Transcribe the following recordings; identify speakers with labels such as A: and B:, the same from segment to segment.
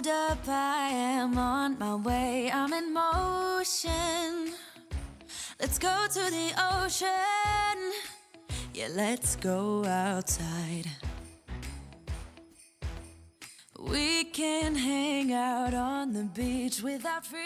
A: Hold up, I am on my way, I'm in motion. Let's go to the ocean. Yeah, let's go outside. We can hang out on the beach without freezing.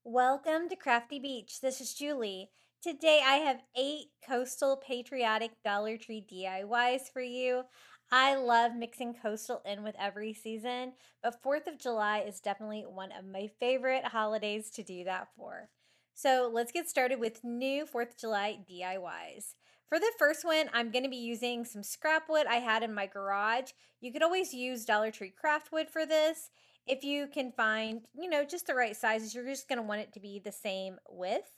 B: Welcome to Crafty Beach. This is Julie. Today I have 8 Coastal Patriotic Dollar Tree DIYs for you. I love mixing coastal in with every season, but 4th of July is definitely one of my favorite holidays to do that for. So let's get started with new 4th of July DIYs. For the first one, I'm going to be using some scrap wood I had in my garage. You could always use Dollar Tree craft wood for this. If you can find, just the right sizes, you're just going to want it to be the same width.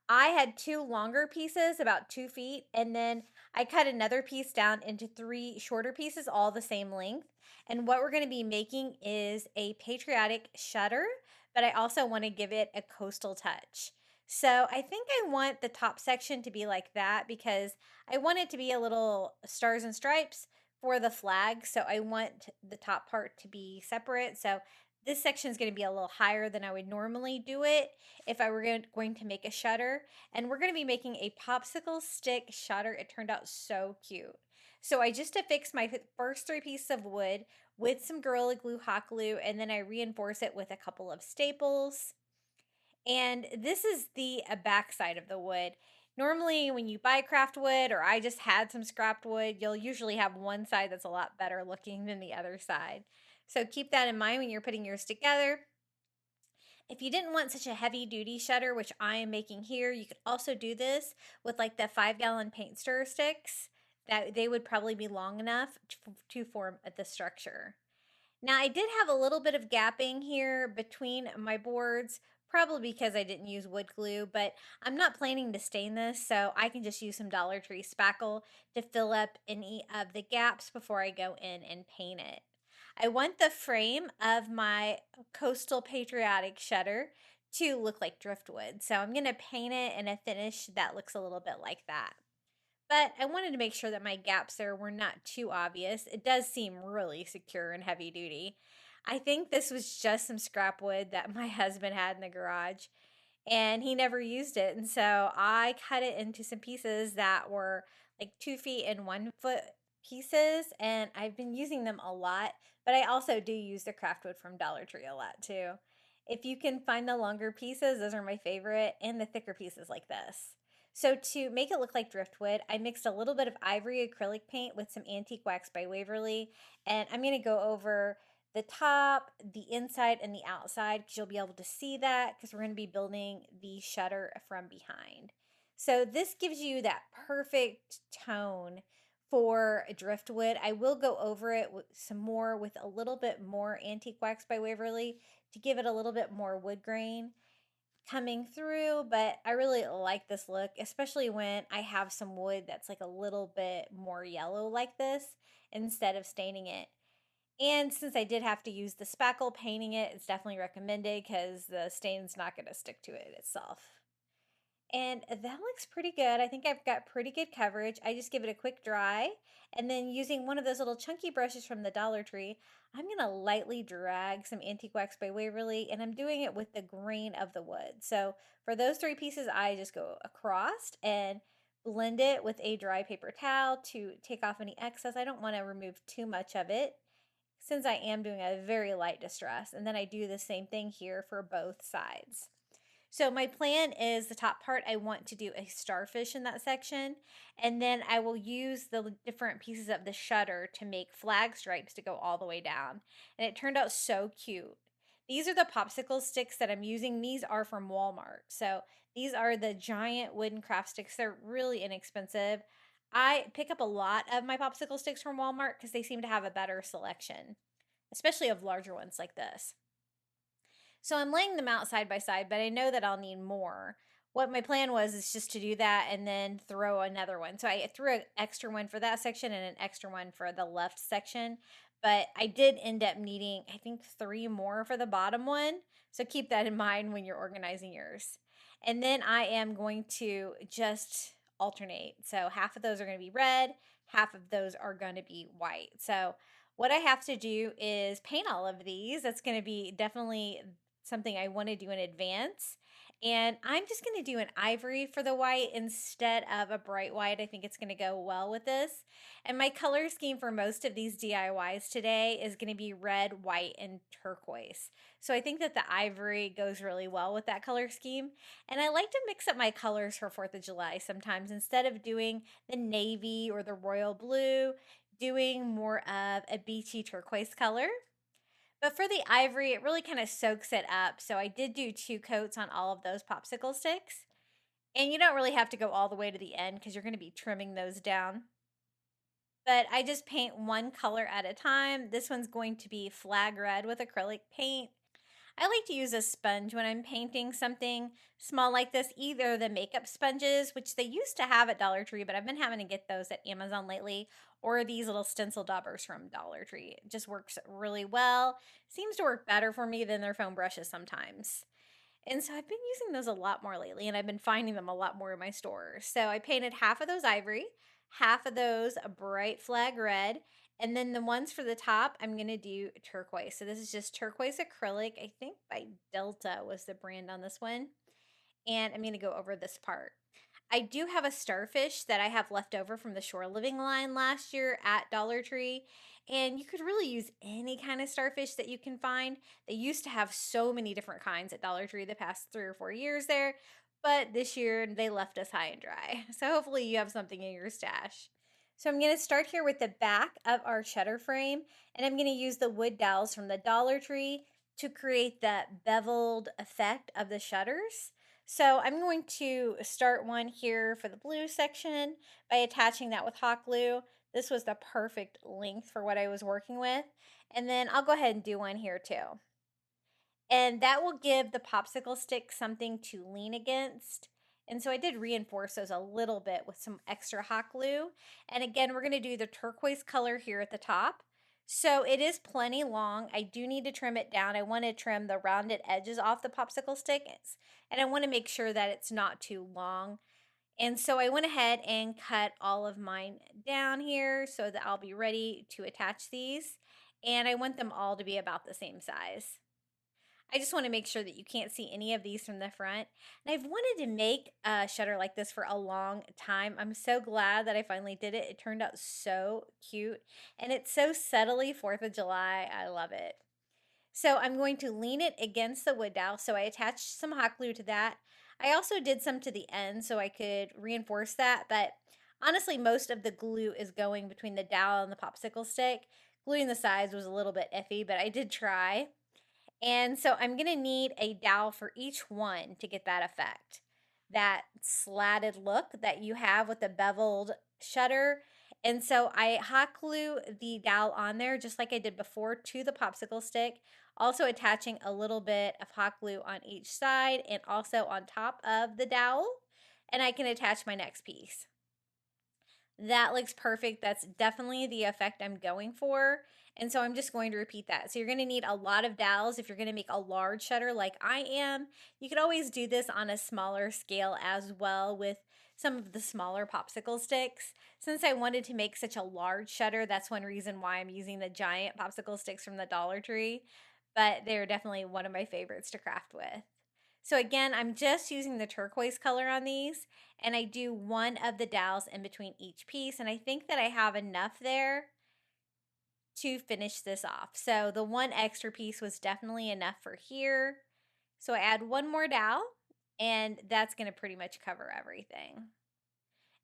B: I had 2 longer pieces, about 2 feet, and then I cut another piece down into 3 shorter pieces, all the same length. And what we're going to be making is a patriotic shutter, but I also want to give it a coastal touch. So I think I want the top section to be like that because I want it to be a little stars and stripes for the flag. So I want the top part to be separate. So this section is going to be a little higher than I would normally do it if I were going to make a shutter. And we're going to be making a popsicle stick shutter. It turned out so cute. So I just affixed my first 3 pieces of wood with some Gorilla Glue hot glue, and then I reinforce it with a couple of staples. And this is the back side of the wood. Normally when you buy craft wood, or I just had some scrapped wood, you'll usually have one side that's a lot better looking than the other side. So keep that in mind when you're putting yours together. If you didn't want such a heavy duty shutter, which I am making here, you could also do this with like the 5-gallon paint stirrer sticks. That they would probably be long enough to form the structure. Now I did have a little bit of gapping here between my boards, probably because I didn't use wood glue, but I'm not planning to stain this, so I can just use some Dollar Tree spackle to fill up any of the gaps before I go in and paint it. I want the frame of my Coastal Patriotic Shutter to look like driftwood, so I'm going to paint it in a finish that looks a little bit like that. But I wanted to make sure that my gaps there were not too obvious. It does seem really secure and heavy duty. I think this was just some scrap wood that my husband had in the garage, and he never used it. And so I cut it into some pieces that were like 2 feet and 1 foot pieces, and I've been using them a lot, but I also do use the craft wood from Dollar Tree a lot too. If you can find the longer pieces, those are my favorite, and the thicker pieces like this. So to make it look like driftwood, I mixed a little bit of ivory acrylic paint with some antique wax by Waverly, and I'm going to go over the top, the inside, and the outside because you'll be able to see that because we're going to be building the shutter from behind. So this gives you that perfect tone for driftwood. I will go over it with some more with a little bit more antique wax by Waverly to give it a little bit more wood grain coming through, but I really like this look, especially when I have some wood that's like a little bit more yellow like this instead of staining it. And since I did have to use the spackle painting it, it's definitely recommended because the stain's not going to stick to it itself. And that looks pretty good. I think I've got pretty good coverage. I just give it a quick dry, and then using one of those little chunky brushes from the Dollar Tree, I'm going to lightly drag some antique wax by Waverly, and I'm doing it with the grain of the wood. So for those 3 pieces, I just go across and blend it with a dry paper towel to take off any excess. I don't want to remove too much of it since I am doing a very light distress. And then I do the same thing here for both sides. So my plan is the top part, I want to do a starfish in that section, and then I will use the different pieces of the shutter to make flag stripes to go all the way down. And it turned out so cute. These are the popsicle sticks that I'm using. These are from Walmart. So these are the giant wooden craft sticks. They're really inexpensive. I pick up a lot of my popsicle sticks from Walmart because they seem to have a better selection, especially of larger ones like this. So I'm laying them out side by side, but I know that I'll need more. What my plan was is just to do that and then throw another one. So I threw an extra one for that section and an extra one for the left section. But I did end up needing, I think, 3 more for the bottom one. So keep that in mind when you're organizing yours. And then I am going to just alternate. So half of those are going to be red, half of those are going to be white. So what I have to do is paint all of these. That's going to be definitely something I want to do in advance. And I'm just going to do an ivory for the white instead of a bright white. I think it's going to go well with this. And my color scheme for most of these DIYs today is going to be red, white, and turquoise. So I think that the ivory goes really well with that color scheme. And I like to mix up my colors for 4th of July sometimes. Instead of doing the navy or the royal blue, doing more of a beachy turquoise color. But for the ivory, it really kind of soaks it up. So I did do 2 coats on all of those popsicle sticks. And you don't really have to go all the way to the end because you're going to be trimming those down. But I just paint one color at a time. This one's going to be flag red with acrylic paint. I like to use a sponge when I'm painting something small like this, either the makeup sponges, which they used to have at Dollar Tree, but I've been having to get those at Amazon lately, or these little stencil daubers from Dollar Tree. It just works really well. Seems to work better for me than their foam brushes sometimes. And so I've been using those a lot more lately, and I've been finding them a lot more in my stores. So I painted half of those ivory, half of those a bright flag red, and then the ones for the top, I'm going to do turquoise. So this is just turquoise acrylic. I think by Delta was the brand on this one. And I'm going to go over this part. I do have a starfish that I have left over from the shore living line last year at Dollar Tree. And you could really use any kind of starfish that you can find. They used to have so many different kinds at Dollar Tree the past 3 or 4 years there. But this year they left us high and dry. So hopefully you have something in your stash. So I'm going to start here with the back of our shutter frame. And I'm going to use the wood dowels from the Dollar Tree to create that beveled effect of the shutters. So I'm going to start one here for the blue section by attaching that with hot glue. This was the perfect length for what I was working with. And then I'll go ahead and do one here too. And that will give the popsicle stick something to lean against. And so I did reinforce those a little bit with some extra hot glue. And again, we're going to do the turquoise color here at the top. So it is plenty long. I do need to trim it down. I want to trim the rounded edges off the popsicle sticks, and I want to make sure that it's not too long. And so I went ahead and cut all of mine down here so that I'll be ready to attach these. And I want them all to be about the same size. I just want to make sure that you can't see any of these from the front. And I've wanted to make a shutter like this for a long time. I'm so glad that I finally did it. It turned out so cute. And it's so subtly 4th of July. I love it. So I'm going to lean it against the wood dowel. So I attached some hot glue to that. I also did some to the end so I could reinforce that. But honestly, most of the glue is going between the dowel and the popsicle stick. Gluing the sides was a little bit iffy, but I did try. And so I'm going to need a dowel for each one to get that effect. That slatted look that you have with the beveled shutter. And so I hot glue the dowel on there just like I did before to the popsicle stick, also attaching a little bit of hot glue on each side and also on top of the dowel. And I can attach my next piece. That looks perfect. That's definitely the effect I'm going for. And so I'm just going to repeat that. So you're going to need a lot of dowels if you're going to make a large shutter like I am. You could always do this on a smaller scale as well with some of the smaller popsicle sticks. Since I wanted to make such a large shutter, that's one reason why I'm using the giant popsicle sticks from the Dollar Tree. But they're definitely one of my favorites to craft with. So again, I'm just using the turquoise color on these, and I do one of the dowels in between each piece, and I think that I have enough there to finish this off. So the one extra piece was definitely enough for here. So I add one more dowel, and that's going to pretty much cover everything.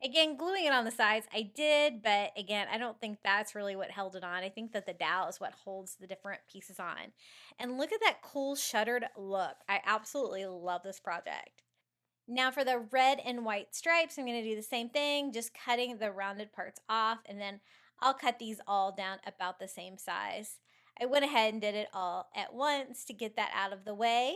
B: Again, gluing it on the sides, I did, but again, I don't think that's really what held it on. I think that the dowel is what holds the different pieces on. And look at that cool shuttered look. I absolutely love this project. Now for the red and white stripes, I'm going to do the same thing, just cutting the rounded parts off, and then I'll cut these all down about the same size. I went ahead and did it all at once to get that out of the way,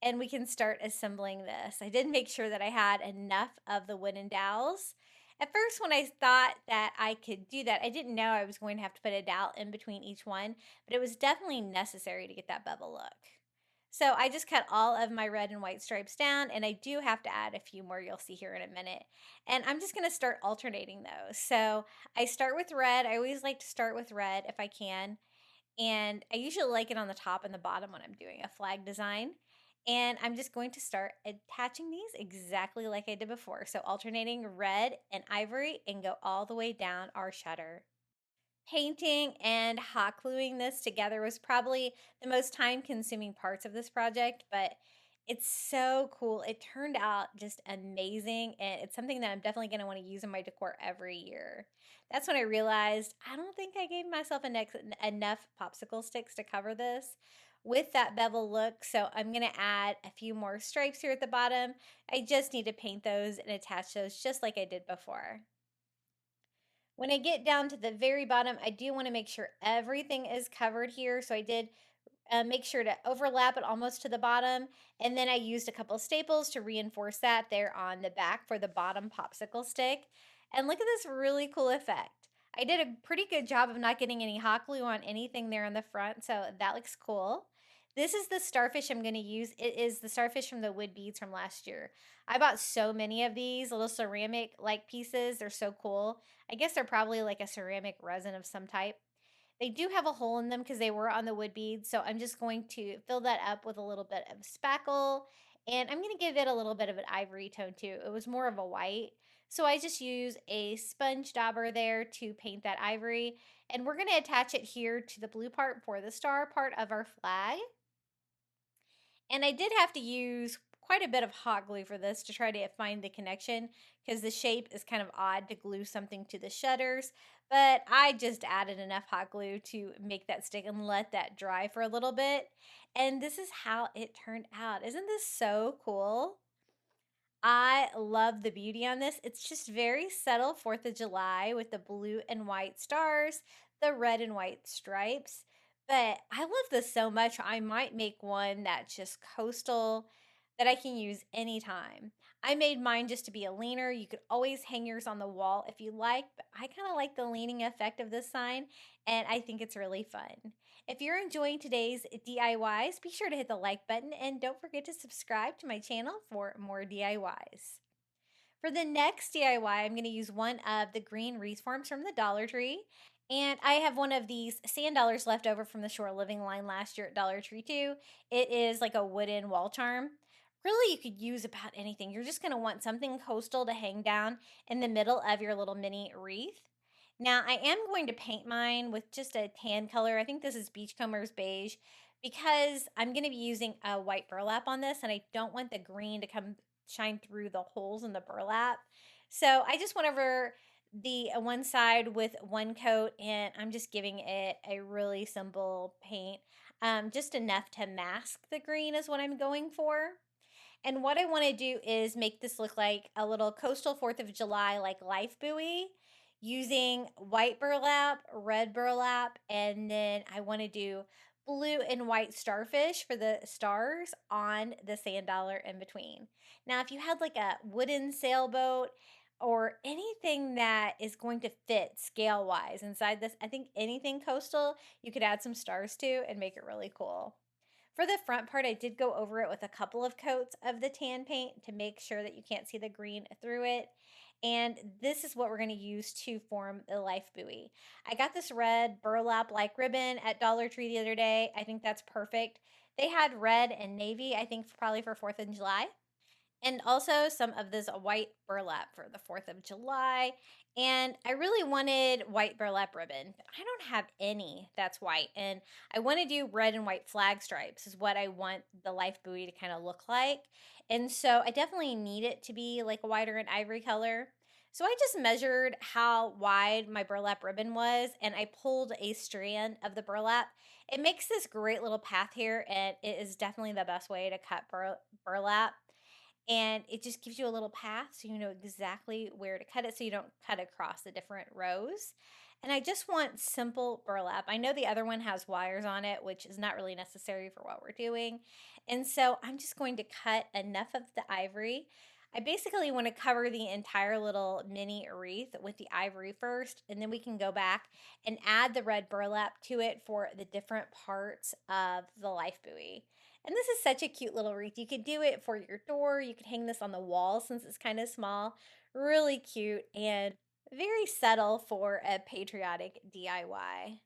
B: and we can start assembling this. I did make sure that I had enough of the wooden dowels. At first, when I thought that I could do that, I didn't know I was going to have to put a dowel in between each one, but it was definitely necessary to get that bevel look. So I just cut all of my red and white stripes down, and I do have to add a few more you'll see here in a minute. And I'm just going to start alternating those. So I start with red. I always like to start with red if I can. And I usually like it on the top and the bottom when I'm doing a flag design. And I'm just going to start attaching these exactly like I did before. So alternating red and ivory and go all the way down our shutter. Painting and hot gluing this together was probably the most time consuming parts of this project, but it's so cool. It turned out just amazing, and it's something that I'm definitely going to want to use in my decor every year. That's when I realized I don't think I gave myself enough popsicle sticks to cover this with that bevel look, so I'm going to add a few more stripes here at the bottom. I just need to paint those and attach those just like I did before. When I get down to the very bottom, I do want to make sure everything is covered here. So I did make sure to overlap it almost to the bottom. And then I used a couple staples to reinforce that there on the back for the bottom popsicle stick. And look at this really cool effect. I did a pretty good job of not getting any hot glue on anything there in the front. So that looks cool. This is the starfish I'm going to use. It is the starfish from the wood beads from last year. I bought so many of these little ceramic like pieces. They're so cool. I guess they're probably like a ceramic resin of some type. They do have a hole in them because they were on the wood beads. So I'm just going to fill that up with a little bit of spackle. And I'm going to give it a little bit of an ivory tone too. It was more of a white. So I just use a sponge dauber there to paint that ivory. And we're going to attach it here to the blue part for the star part of our flag. And I did have to use quite a bit of hot glue for this to try to find the connection because the shape is kind of odd to glue something to the shutters. But I just added enough hot glue to make that stick and let that dry for a little bit. And this is how it turned out. Isn't this so cool? I love the beauty on this. It's just very subtle 4th of July with the blue and white stars, the red and white stripes. But I love this so much. I might make one that's just coastal that I can use anytime. I made mine just to be a leaner. You could always hang yours on the wall if you like, but I kind of like the leaning effect of this sign, and I think it's really fun. If you're enjoying today's DIYs, be sure to hit the like button and don't forget to subscribe to my channel for more DIYs. For the next DIY, I'm going to use one of the green wreath forms from the Dollar Tree. And I have one of these sand dollars left over from the shore living line last year at Dollar Tree too. It is like a wooden wall charm. Really, you could use about anything. You're just going to want something coastal to hang down in the middle of your little mini wreath. Now, I am going to paint mine with just a tan color. I think this is Beachcomber's Beige because I'm going to be using a white burlap on this, and I don't want the green to come shine through the holes in the burlap. So I just went over the one side with one coat, and I'm just giving it a really simple paint. Just enough to mask the green is what I'm going for. And what I want to do is make this look like a little coastal 4th of July like life buoy using white burlap, red burlap, and then I want to do blue and white starfish for the stars on the sand dollar in between. Now, if you had like a wooden sailboat or anything that is going to fit scale wise inside this, I think anything coastal you could add some stars to and make it really cool. For the front part, I did go over it with a couple of coats of the tan paint to make sure that you can't see the green through it. And this is what we're going to use to form the life buoy. I got this red burlap like ribbon at Dollar Tree the other day. I think that's perfect. They had red and navy, I think probably for 4th of July. And also some of this white burlap for the 4th of July. And I really wanted white burlap ribbon, but I don't have any that's white. And I want to do red and white flag stripes is what I want the life buoy to kind of look like. And so I definitely need it to be like a whiter and ivory color. So I just measured how wide my burlap ribbon was, and I pulled a strand of the burlap. It makes this great little path here, and it is definitely the best way to cut burlap, and it just gives you a little path so you know exactly where to cut it so you don't cut across the different rows. And I just want simple burlap. I know the other one has wires on it, which is not really necessary for what we're doing. And so I'm just going to cut enough of the ivory. I basically want to cover the entire little mini wreath with the ivory first, and then we can go back and add the red burlap to it for the different parts of the life buoy. And this is such a cute little wreath. You could do it for your door. You could hang this on the wall since it's kind of small. Really cute and very subtle for a patriotic DIY.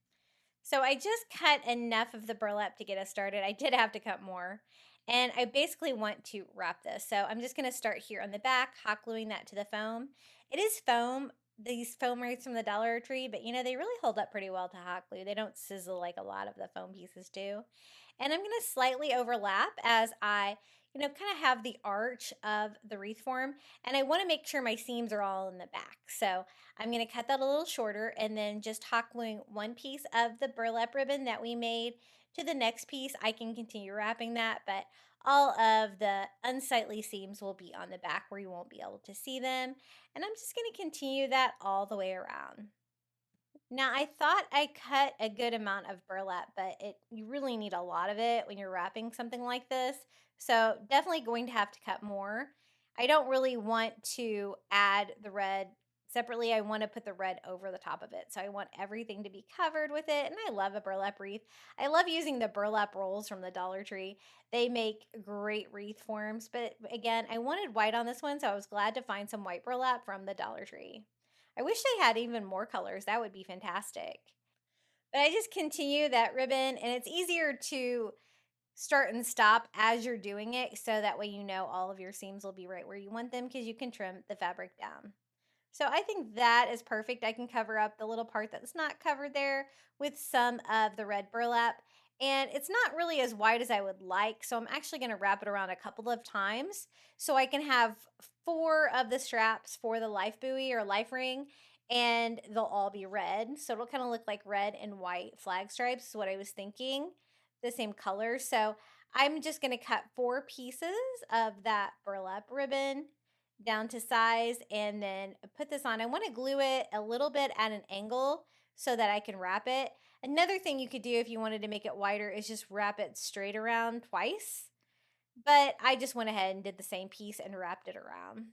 B: So I just cut enough of the burlap to get us started. I did have to cut more. And I basically want to wrap this. So I'm just going to start here on the back, hot gluing that to the foam. It is foam, these foam wreaths from the Dollar Tree, but they really hold up pretty well to hot glue. They don't sizzle like a lot of the foam pieces do. And I'm going to slightly overlap as I, kind of have the arch of the wreath form. And I want to make sure my seams are all in the back. So I'm going to cut that a little shorter and then just hot gluing one piece of the burlap ribbon that we made to the next piece. I can continue wrapping that, but all of the unsightly seams will be on the back where you won't be able to see them. And I'm just going to continue that all the way around. Now, I thought I cut a good amount of burlap, but you really need a lot of it when you're wrapping something like this. So definitely going to have to cut more. I don't really want to add the red separately. I want to put the red over the top of it. So I want everything to be covered with it. And I love a burlap wreath. I love using the burlap rolls from the Dollar Tree. They make great wreath forms. But again, I wanted white on this one, so I was glad to find some white burlap from the Dollar Tree. I wish they had even more colors. That would be fantastic. But I just continue that ribbon, and it's easier to start and stop as you're doing it, so that way all of your seams will be right where you want them because you can trim the fabric down. So I think that is perfect. I can cover up the little part that's not covered there with some of the red burlap. And it's not really as wide as I would like, so I'm actually going to wrap it around a couple of times so I can have 4 of the straps for the life buoy or life ring, and they'll all be red. So it'll kind of look like red and white flag stripes is what I was thinking, the same color. So I'm just going to cut 4 pieces of that burlap ribbon down to size and then put this on. I want to glue it a little bit at an angle so that I can wrap it. Another thing you could do if you wanted to make it wider is just wrap it straight around twice. But I just went ahead and did the same piece and wrapped it around.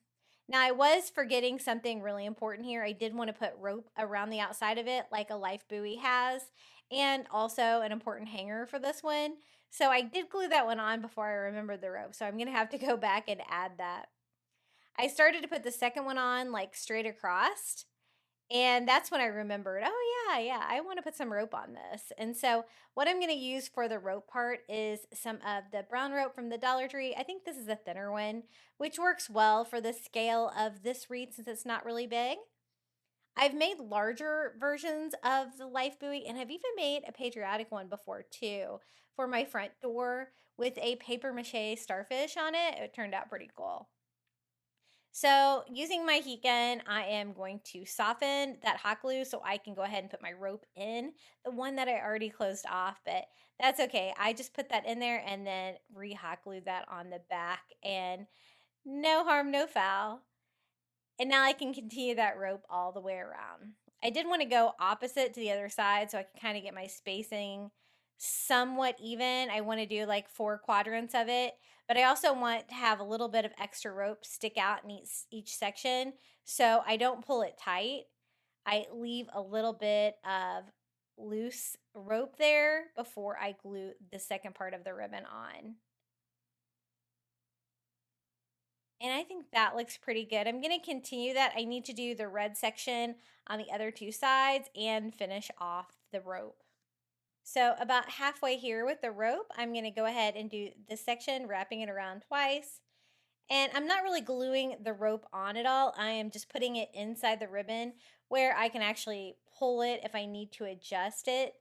B: Now, I was forgetting something really important here. I did want to put rope around the outside of it like a life buoy has, and also an important hanger for this one. So I did glue that one on before I remembered the rope. So I'm going to have to go back and add that. I started to put the second one on like straight across. And that's when I remembered, oh yeah, I want to put some rope on this. And so what I'm going to use for the rope part is some of the brown rope from the Dollar Tree. I think this is a thinner one, which works well for the scale of this wreath since it's not really big. I've made larger versions of the life buoy, and I've even made a patriotic one before too for my front door with a paper mache starfish on it. It turned out pretty cool. So using my heat gun, I am going to soften that hot glue so I can go ahead and put my rope in, the one that I already closed off, but that's okay. I just put that in there and then re-hot glue that on the back, and no harm, no foul. And now I can continue that rope all the way around. I did want to go opposite to the other side so I can kind of get my spacing somewhat even. I want to do like 4 quadrants of it, but I also want to have a little bit of extra rope stick out in each section so I don't pull it tight. I leave a little bit of loose rope there before I glue the second part of the ribbon on. And I think that looks pretty good. I'm going to continue that. I need to do the red section on the other 2 sides and finish off the rope. So about halfway here with the rope, I'm going to go ahead and do this section, wrapping it around twice. And I'm not really gluing the rope on at all. I am just putting it inside the ribbon where I can actually pull it if I need to adjust it.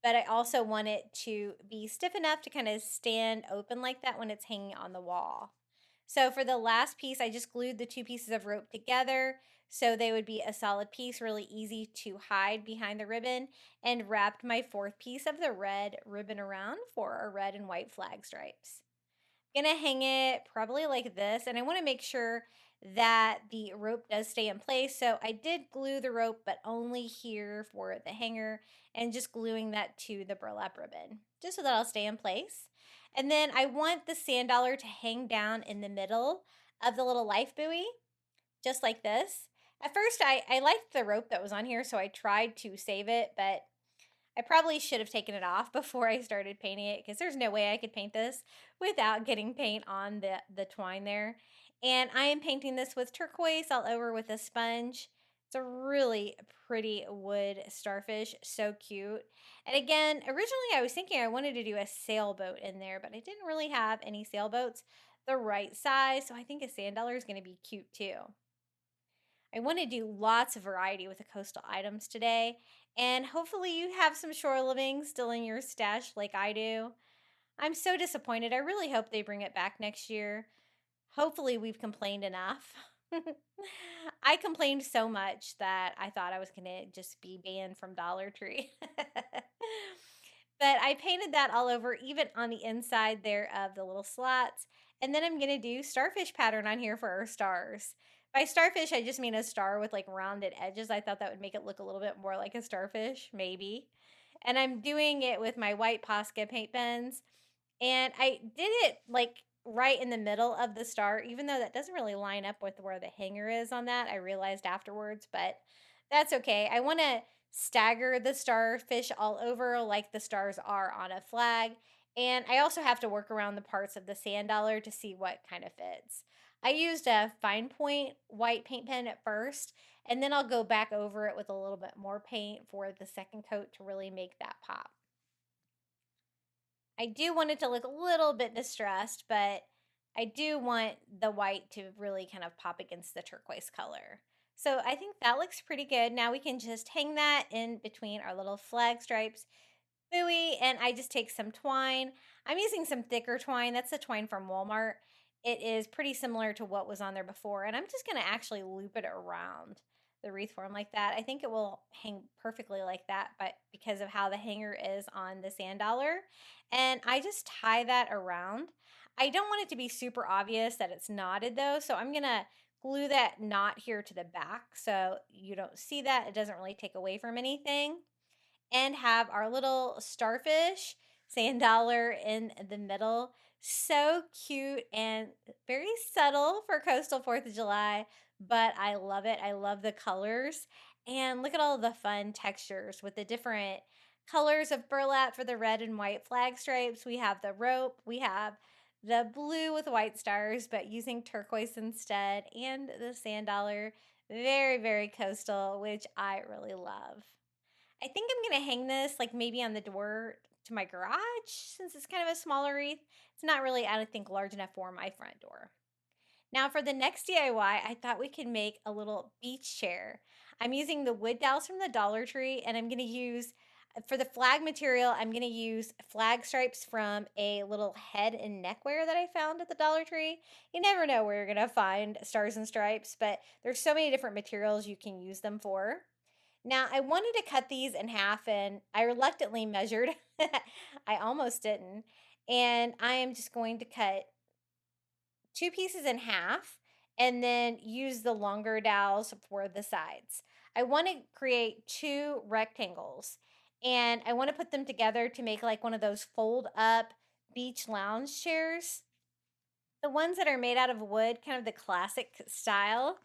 B: But I also want it to be stiff enough to kind of stand open like that when it's hanging on the wall. So for the last piece, I just glued the 2 pieces of rope together so they would be a solid piece, really easy to hide behind the ribbon, and wrapped my 4th piece of the red ribbon around for our red and white flag stripes. I'm gonna hang it probably like this, and I want to make sure that the rope does stay in place. So I did glue the rope, but only here for the hanger, and just gluing that to the burlap ribbon, just so that I'll stay in place. And then I want the sand dollar to hang down in the middle of the little life buoy, just like this. At first, I liked the rope that was on here, so I tried to save it, but I probably should have taken it off before I started painting it because there's no way I could paint this without getting paint on the twine there. And I am painting this with turquoise all over with a sponge. It's a really pretty wood starfish, so cute. And again, originally I was thinking I wanted to do a sailboat in there, but I didn't really have any sailboats the right size, so I think a sand dollar is going to be cute too. I want to do lots of variety with the coastal items today, and hopefully you have some shore living still in your stash like I do. I'm so disappointed. I really hope they bring it back next year. Hopefully we've complained enough. I complained so much that I thought I was going to just be banned from Dollar Tree. But I painted that all over, even on the inside there of the little slots. And then I'm going to do starfish pattern on here for our stars. By starfish, I just mean a star with like rounded edges. I thought that would make it look a little bit more like a starfish, maybe. And I'm doing it with my white Posca paint pens. And I did it like right in the middle of the star, even though that doesn't really line up with where the hanger is on that. I realized afterwards, but that's okay. I want to stagger the starfish all over like the stars are on a flag. And I also have to work around the parts of the sand dollar to see what kind of fits. I used a fine point white paint pen at first, and then I'll go back over it with a little bit more paint for the second coat to really make that pop. I do want it to look a little bit distressed, but I do want the white to really kind of pop against the turquoise color. So I think that looks pretty good. Now we can just hang that in between our little flag stripes buoy, and I just take some twine. I'm using some thicker twine. That's the twine from Walmart. It is pretty similar to what was on there before, and I'm just going to actually loop it around the wreath form like that. I think it will hang perfectly like that, but because of how the hanger is on the sand dollar, and I just tie that around. I don't want it to be super obvious that it's knotted though, so I'm going to glue that knot here to the back so you don't see that. It doesn't really take away from anything, and have our little starfish sand dollar in the middle. So cute and very subtle for coastal 4th of July, but I love it. I love the colors. And look at all the fun textures with the different colors of burlap for the red and white flag stripes. We have the rope, we have the blue with white stars, but using turquoise instead, and the sand dollar. Very, very coastal, which I really love. I think I'm going to hang this like maybe on the door to my garage since it's kind of a smaller wreath. It's not really, I don't think, large enough for my front door. Now for the next DIY, I thought we could make a little beach chair. I'm using the wood dowels from the Dollar Tree, and I'm going to use, for the flag material, I'm going to use flag stripes from a little head and neckwear that I found at the Dollar Tree. You never know where you're going to find stars and stripes, but there's so many different materials you can use them for. Now, I wanted to cut these in half, and I reluctantly measured. I almost didn't. And I am just going to cut 2 pieces in half and then use the longer dowels for the sides. I want to create 2 rectangles, and I want to put them together to make like one of those fold up beach lounge chairs. The ones that are made out of wood, kind of the classic style.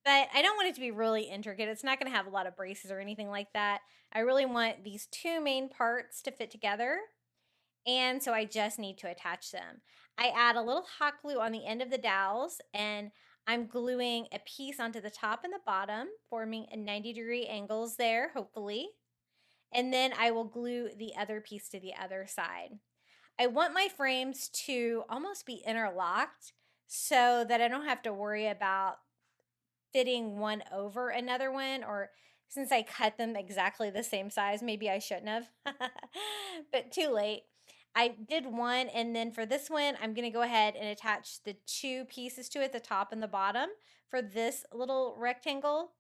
B: But I don't want it to be really intricate. It's not going to have a lot of braces or anything like that. I really want these 2 main parts to fit together. And so I just need to attach them. I add a little hot glue on the end of the dowels, and I'm gluing a piece onto the top and the bottom, forming a 90-degree angles there, hopefully. And then I will glue the other piece to the other side. I want my frames to almost be interlocked so that I don't have to worry about fitting one over another one, or since I cut them exactly the same size, maybe I shouldn't have, but too late. I did one, and then for this one, I'm going to go ahead and attach the 2 pieces to it, the top and the bottom, for this little rectangle.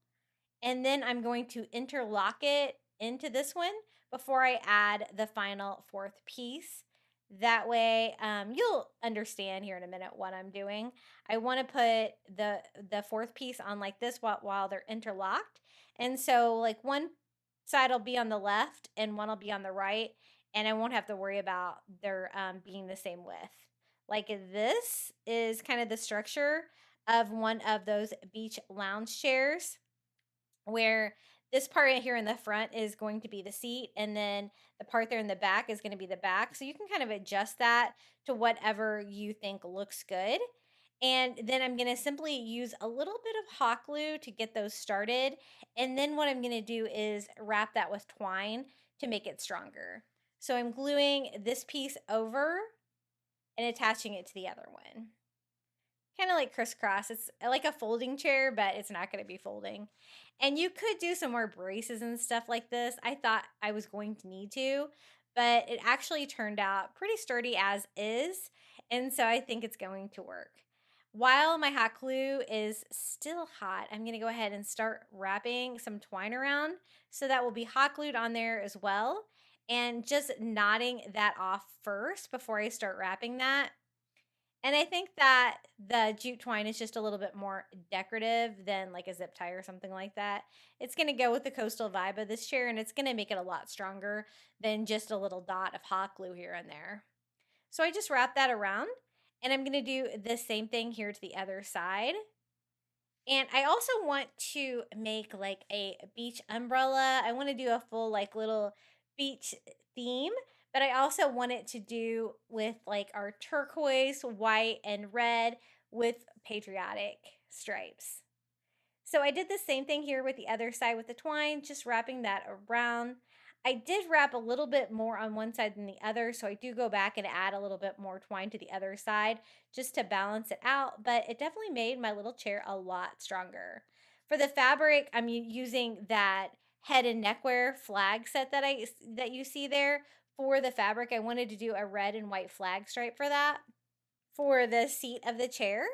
B: And then I'm going to interlock it into this one before I add the final 4th piece. That way, you'll understand here in a minute what I'm doing. I want to put the 4th piece on like this while they're interlocked. And so like one side will be on the left and one will be on the right, and I won't have to worry about their being the same width. Like this is kind of the structure of one of those beach lounge chairs, where this part here in the front is going to be the seat, and then the part there in the back is going to be the back. So you can kind of adjust that to whatever you think looks good. And then I'm going to simply use a little bit of hot glue to get those started. And then what I'm going to do is wrap that with twine to make it stronger. So I'm gluing this piece over and attaching it to the other one. Kind of like crisscross. It's like a folding chair, but it's not going to be folding. And you could do some more braces and stuff like this. I thought I was going to need to, but it actually turned out pretty sturdy as is. And so I think it's going to work. While my hot glue is still hot, I'm going to go ahead and start wrapping some twine around. So that will be hot glued on there as well. And just knotting that off first before I start wrapping that. And I think that the jute twine is just a little bit more decorative than like a zip tie or something like that. It's going to go with the coastal vibe of this chair, and it's going to make it a lot stronger than just a little dot of hot glue here and there. So I just wrap that around, and I'm going to do the same thing here to the other side. And I also want to make like a beach umbrella. I want to do a full like little beach theme, but I also want it to do with like our turquoise, white, and red with patriotic stripes. So I did the same thing here with the other side with the twine, just wrapping that around. I did wrap a little bit more on one side than the other, so I do go back and add a little bit more twine to the other side just to balance it out, but it definitely made my little chair a lot stronger. For the fabric, I'm using that head and neckwear flag set that you see there. For the fabric, I wanted to do a red and white flag stripe for that for the seat of the chair.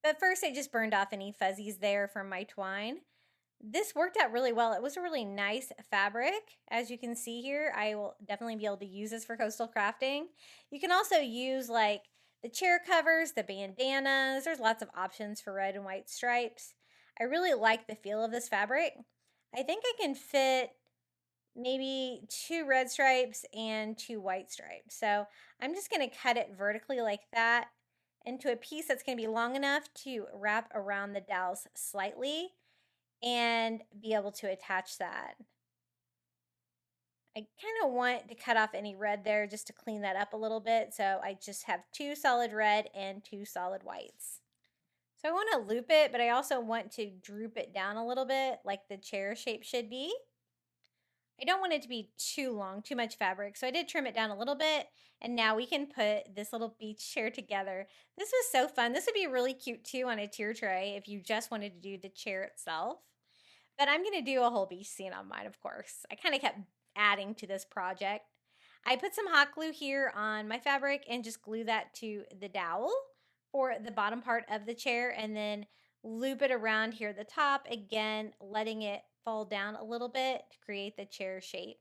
B: But first, I just burned off any fuzzies there from my twine. This worked out really well. It was a really nice fabric. As you can see here, I will definitely be able to use this for coastal crafting. You can also use like the chair covers, the bandanas. There's lots of options for red and white stripes. I really like the feel of this fabric. I think I can fit maybe 2 red stripes and 2 white stripes. So I'm just going to cut it vertically like that into a piece that's going to be long enough to wrap around the dowels slightly and be able to attach that. I kind of want to cut off any red there just to clean that up a little bit. So I just have 2 solid red and 2 solid whites. So I want to loop it, but I also want to droop it down a little bit like the chair shape should be. I don't want it to be too long, too much fabric. So I did trim it down a little bit, and now we can put this little beach chair together. This was so fun. This would be really cute too on a tier tray if you just wanted to do the chair itself. But I'm going to do a whole beach scene on mine, of course. I kind of kept adding to this project. I put some hot glue here on my fabric and just glue that to the dowel for the bottom part of the chair, and then loop it around here at the top, again, letting it fall down a little bit to create the chair shape.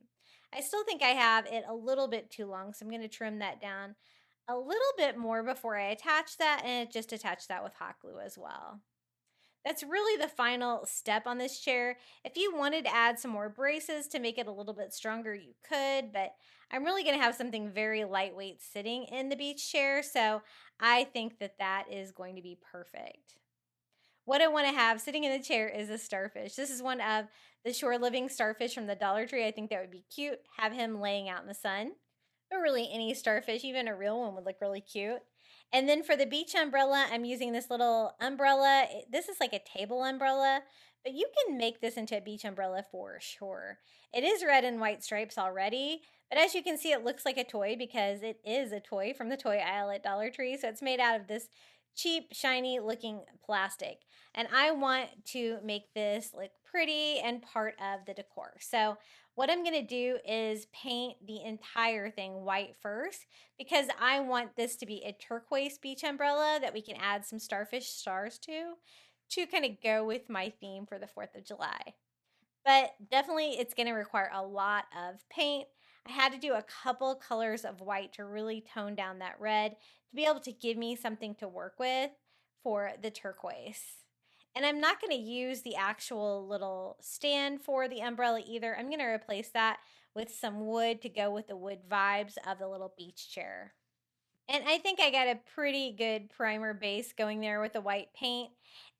B: I still think I have it a little bit too long, so I'm going to trim that down a little bit more before I attach that, and just attach that with hot glue as well. That's really the final step on this chair. If you wanted to add some more braces to make it a little bit stronger, you could, but I'm really going to have something very lightweight sitting in the beach chair, so I think that that is going to be perfect. What I want to have sitting in the chair is a starfish. This is one of the shore living starfish from the Dollar Tree. I think that would be cute. Have him laying out in the sun. But really, any starfish, even a real one, would look really cute. And then for the beach umbrella, I'm using this little umbrella. This is like a table umbrella, but you can make this into a beach umbrella for sure. It is red and white stripes already, but as you can see, it looks like a toy because it is a toy from the toy aisle at Dollar Tree. So it's made out of this cheap, shiny looking plastic. And I want to make this look pretty and part of the decor. So what I'm going to do is paint the entire thing white first because I want this to be a turquoise beach umbrella that we can add some starfish stars to kind of go with my theme for the 4th of July. But definitely it's going to require a lot of paint. I had to do a couple colors of white to really tone down that red to be able to give me something to work with for the turquoise. And I'm not going to use the actual little stand for the umbrella either. I'm going to replace that with some wood to go with the wood vibes of the little beach chair. And I think I got a pretty good primer base going there with the white paint.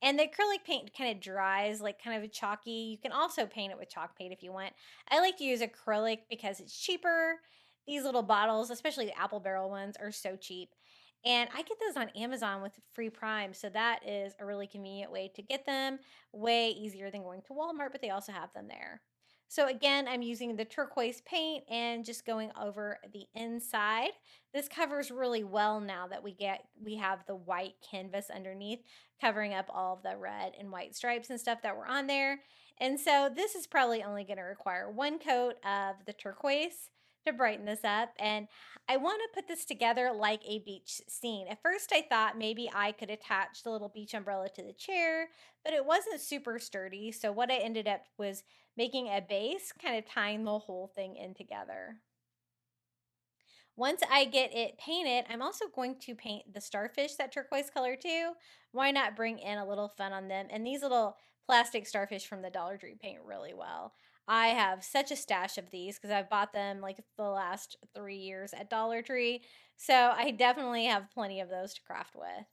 B: And the acrylic paint kind of dries like kind of a chalky. You can also paint it with chalk paint if you want. I like to use acrylic because it's cheaper. These little bottles, especially the apple barrel ones, are so cheap. And I get those on Amazon with free Prime. So that is a really convenient way to get them. Way easier than going to Walmart, but they also have them there. So again, I'm using the turquoise paint and just going over the inside. This covers really well now that we have the white canvas underneath covering up all of the red and white stripes and stuff that were on there. And so this is probably only going to require one coat of the turquoise to brighten this up. And I want to put this together like a beach scene. At first I thought maybe I could attach the little beach umbrella to the chair, but it wasn't super sturdy. So what I ended up was making a base, kind of tying the whole thing in together. Once I get it painted, I'm also going to paint the starfish that turquoise color too. Why not bring in a little fun on them? And these little plastic starfish from the Dollar Tree paint really well. I have such a stash of these because I've bought them like the last 3 years at Dollar Tree. So I definitely have plenty of those to craft with.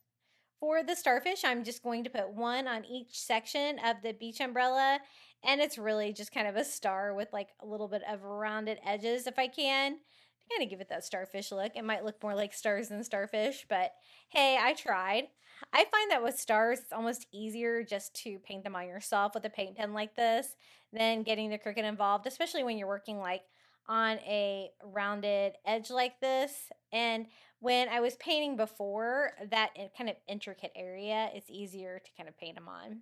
B: For the starfish, I'm just going to put one on each section of the beach umbrella. And it's really just kind of a star with like a little bit of rounded edges if I can to kind of give it that starfish look. It might look more like stars than starfish, but hey, I tried. I find that with stars, it's almost easier just to paint them on yourself with a paint pen like this than getting the Cricut involved, especially when you're working like on a rounded edge like this. And when I was painting before that kind of intricate area, it's easier to kind of paint them on.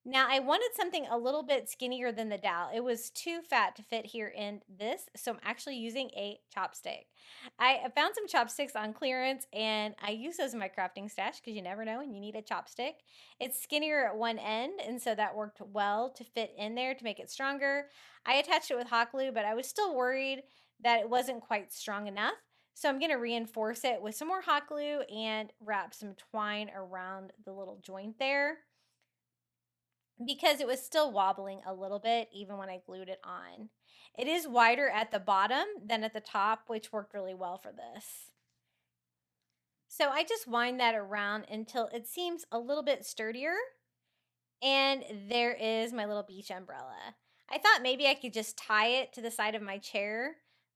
B: Now, I wanted something a little bit skinnier than the dowel. It was too fat to fit here in this, so I'm actually using a chopstick. I found some chopsticks on clearance, and I use those in my crafting stash because you never know when you need a chopstick. It's skinnier at one end, and so that worked well to fit in there to make it stronger. I attached it with hot glue, but I was still worried that it wasn't quite strong enough. So I'm going to reinforce it with some more hot glue and wrap some twine around the little joint there because it was still wobbling a little bit even when I glued it on. It is wider at the bottom than at the top, which worked really well for this. So I just wind that around until it seems a little bit sturdier. And there is my little beach umbrella. I thought maybe I could just tie it to the side of my chair,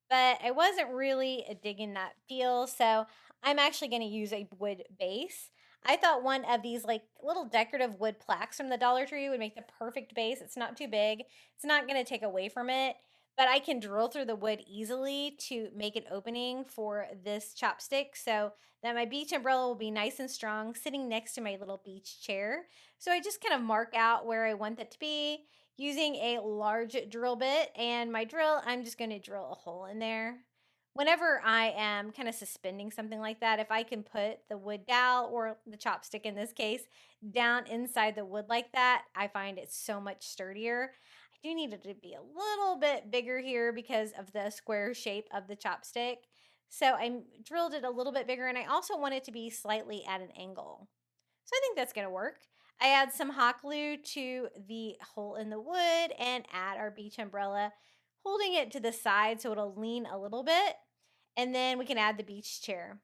B: but I wasn't really digging that feel. So I'm actually going to use a wood base. I thought one of these like little decorative wood plaques from the Dollar Tree would make the perfect base. It's not too big. It's not going to take away from it, but I can drill through the wood easily to make an opening for this chopstick so that my beach umbrella will be nice and strong sitting next to my little beach chair. So I just kind of mark out where I want that to be using a large drill bit, and my drill, I'm just going to drill a hole in there. Whenever I am kind of suspending something like that, if I can put the wood dowel or the chopstick in this case down inside the wood like that, I find it's so much sturdier. I do need it to be a little bit bigger here because of the square shape of the chopstick. So I drilled it a little bit bigger, and I also want it to be slightly at an angle. So I think that's going to work. I add some hot glue to the hole in the wood and add our beach umbrella, holding it to the side so it'll lean a little bit. And then we can add the beach chair.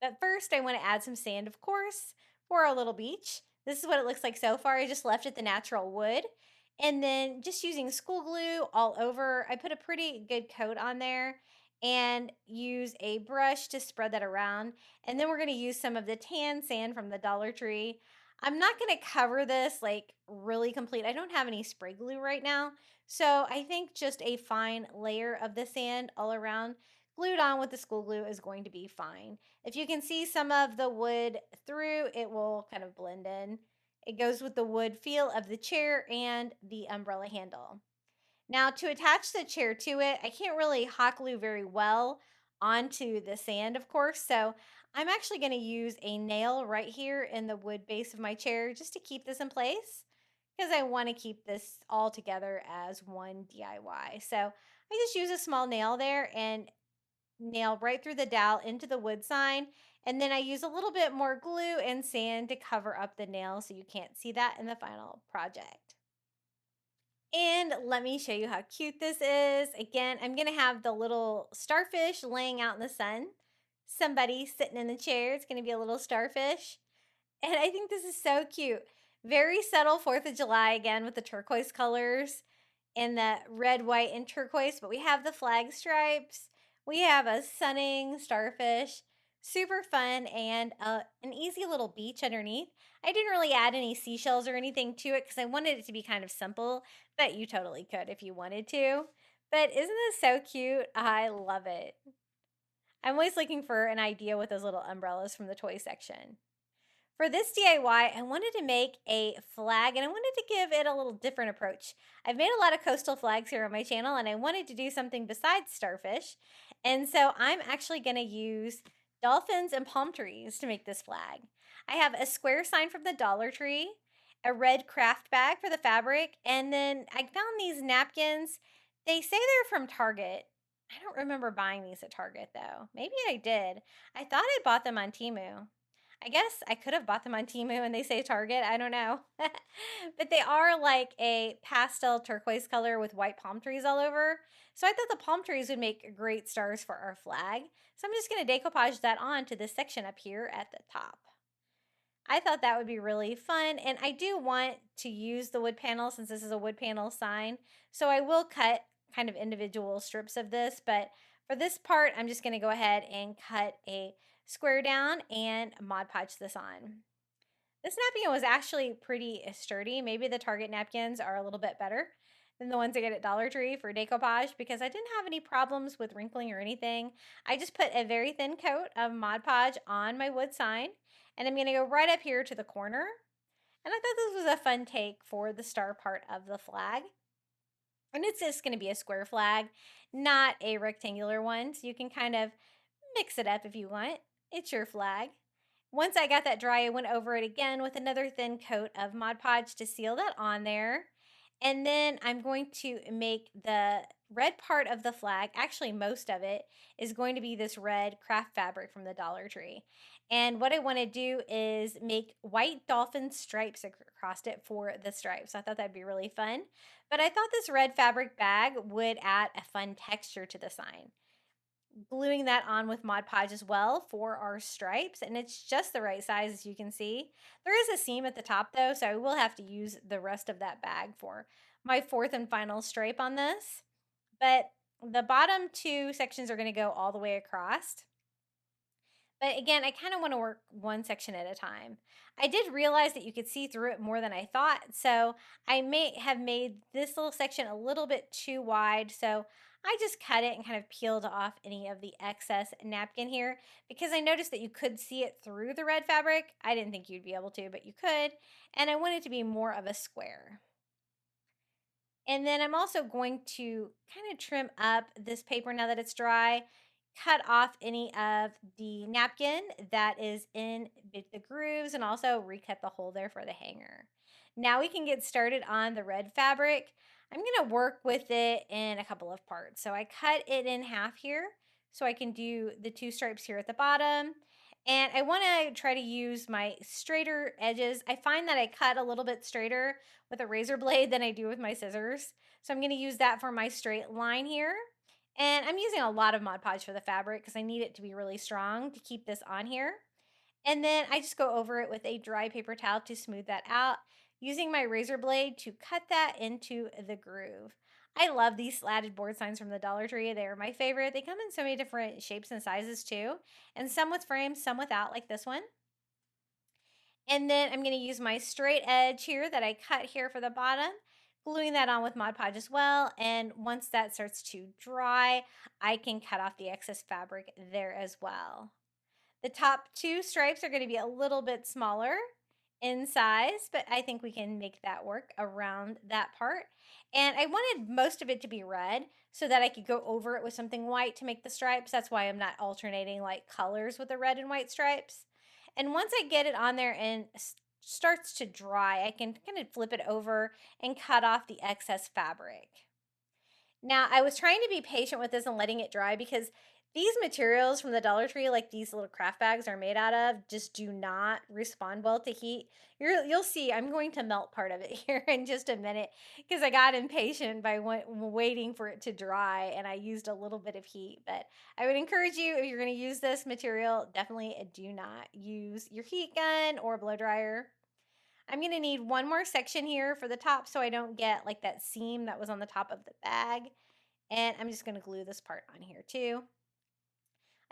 B: But first I want to add some sand, of course, for our little beach. This is what it looks like so far. I just left it the natural wood. And then just using school glue all over, I put a pretty good coat on there and use a brush to spread that around. And then we're going to use some of the tan sand from the Dollar Tree. I'm not going to cover this like really complete. I don't have any spray glue right now. So I think just a fine layer of the sand all around glued on with the school glue is going to be fine. If you can see some of the wood through, it will kind of blend in. It goes with the wood feel of the chair and the umbrella handle. Now to attach the chair to it, I can't really hot glue very well onto the sand, of course, so I'm actually going to use a nail right here in the wood base of my chair just to keep this in place because I want to keep this all together as one DIY. So I just use a small nail there and nail right through the dowel into the wood sign, and then I use a little bit more glue and sand to cover up the nail so you can't see that in the final project. And let me show you how cute this is. Again, I'm going to have the little starfish laying out in the sun. somebody sitting in the chair. It's going to be a little starfish. And I think this is so cute. Very subtle 4th of July again with the turquoise colors and the red, white, and turquoise. But we have the flag stripes. We have a sunning starfish. Super fun and an easy little beach underneath. I didn't really add any seashells or anything to it because I wanted it to be kind of simple. But you totally could if you wanted to. But isn't this so cute? I love it. I'm always looking for an idea with those little umbrellas from the toy section. For this DIY, I wanted to make a flag and I wanted to give it a little different approach. I've made a lot of coastal flags here on my channel and I wanted to do something besides starfish. And so I'm actually going to use dolphins and palm trees to make this flag. I have a square sign from the Dollar Tree, a red craft bag for the fabric, and then I found these napkins. They say they're from Target. I don't remember buying these at Target though. Maybe I did. I thought I bought them on Temu. I guess I could have bought them on Temu and they say Target. I don't know. But they are like a pastel turquoise color with white palm trees all over. So I thought the palm trees would make great stars for our flag. So I'm just going to decoupage that on to this section up here at the top. I thought that would be really fun. And I do want to use the wood panel since this is a wood panel sign. So I will cut kind of individual strips of this. But for this part, I'm just going to go ahead and cut a square down and Mod Podge this on. This napkin was actually pretty sturdy. Maybe the Target napkins are a little bit better than the ones I get at Dollar Tree for decoupage because I didn't have any problems with wrinkling or anything. I just put a very thin coat of Mod Podge on my wood sign and I'm going to go right up here to the corner. And I thought this was a fun take for the star part of the flag. And it's just going to be a square flag, not a rectangular one. So you can kind of mix it up if you want. It's your flag. Once I got that dry, I went over it again with another thin coat of Mod Podge to seal that on there. And then I'm going to make the red part of the flag, actually most of it, is going to be this red craft fabric from the Dollar Tree. And what I want to do is make white dolphin stripes across it for the stripes. I thought that'd be really fun. But I thought this red fabric bag would add a fun texture to the sign. Gluing that on with Mod Podge as well for our stripes, and it's just the right size as you can see. There is a seam at the top though, so I will have to use the rest of that bag for my 4th and final stripe on this. But the bottom 2 sections are going to go all the way across. But again, I kind of want to work one section at a time. I did realize that you could see through it more than I thought, so I may have made this little section a little bit too wide, so I just cut it and kind of peeled off any of the excess napkin here because I noticed that you could see it through the red fabric. I didn't think you'd be able to, but you could, and I want it to be more of a square. And then I'm also going to kind of trim up this paper now that it's dry, cut off any of the napkin that is in the grooves and also recut the hole there for the hanger. Now we can get started on the red fabric. I'm going to work with it in a couple of parts. So I cut it in half here so I can do the 2 stripes here at the bottom. And I want to try to use my straighter edges. I find that I cut a little bit straighter with a razor blade than I do with my scissors. So I'm going to use that for my straight line here. And I'm using a lot of Mod Podge for the fabric because I need it to be really strong to keep this on here. And then I just go over it with a dry paper towel to smooth that out, using my razor blade to cut that into the groove. I love these slatted board signs from the Dollar Tree. They're my favorite. They come in so many different shapes and sizes too, and some with frames, some without, like this one. And then I'm going to use my straight edge here that I cut here for the bottom, gluing that on with Mod Podge as well. And once that starts to dry, I can cut off the excess fabric there as well. The top 2 stripes are going to be a little bit smaller in size, but I think we can make that work around that part. And I wanted most of it to be red so that I could go over it with something white to make the stripes. That's why I'm not alternating like colors with the red and white stripes. And once I get it on there and starts to dry, I can kind of flip it over and cut off the excess fabric. Now, I was trying to be patient with this and letting it dry because These materials from the Dollar Tree, like these little craft bags are made out of, just do not respond well to heat. You'll see, I'm going to melt part of it here in just a minute because I got impatient by waiting for it to dry and I used a little bit of heat. But I would encourage you, if you're going to use this material, definitely do not use your heat gun or blow dryer. I'm going to need one more section here for the top so I don't get like that seam that was on the top of the bag. And I'm just going to glue this part on here too.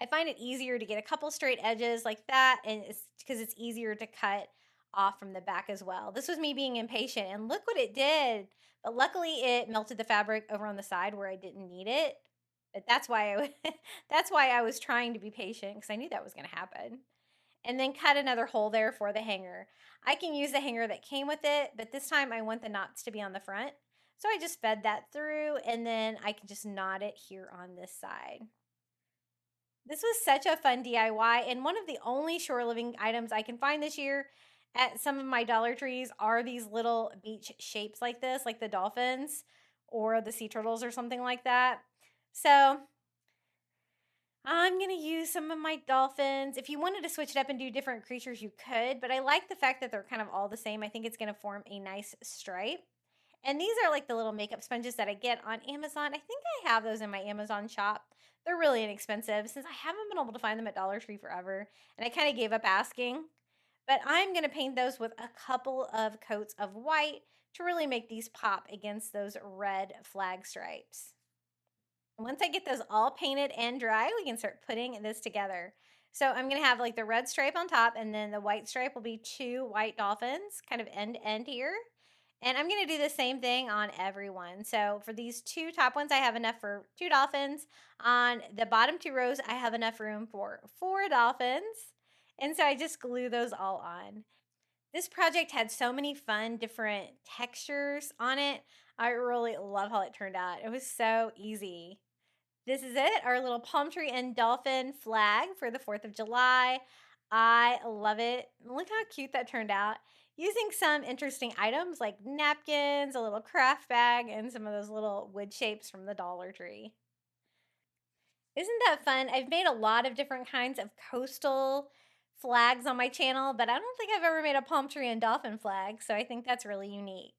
B: I find it easier to get a couple straight edges like that, and it's because it's easier to cut off from the back as well. This was me being impatient, and look what it did. But luckily it melted the fabric over on the side where I didn't need it. But that's why that's why I was trying to be patient, because I knew that was going to happen. And then cut another hole there for the hanger. I can use the hanger that came with it, but this time I want the knots to be on the front. So I just fed that through, and then I can just knot it here on this side. This was such a fun DIY, and one of the only shore living items I can find this year at some of my Dollar Trees are these little beach shapes like this, like the dolphins or the sea turtles or something like that. So I'm going to use some of my dolphins. If you wanted to switch it up and do different creatures, you could, but I like the fact that they're kind of all the same. I think it's going to form a nice stripe. And these are like the little makeup sponges that I get on Amazon. I think I have those in my Amazon shop. They're really inexpensive since I haven't been able to find them at Dollar Tree forever. And I kind of gave up asking. But I'm going to paint those with a couple of coats of white to really make these pop against those red flag stripes. Once I get those all painted and dry, we can start putting this together. So I'm going to have like the red stripe on top, and then the white stripe will be 2 white dolphins kind of end to end here. And I'm going to do the same thing on every one. So for these 2 top ones, I have enough for 2 dolphins. On the bottom 2 rows, I have enough room for 4 dolphins. And so I just glue those all on. This project had so many fun different textures on it. I really love how it turned out. It was so easy. This is it, our little palm tree and dolphin flag for the 4th of July. I love it. Look how cute that turned out. Using some interesting items like napkins, a little craft bag, and some of those little wood shapes from the Dollar Tree. Isn't that fun? I've made a lot of different kinds of coastal flags on my channel, but I don't think I've ever made a palm tree and dolphin flag, so I think that's really unique.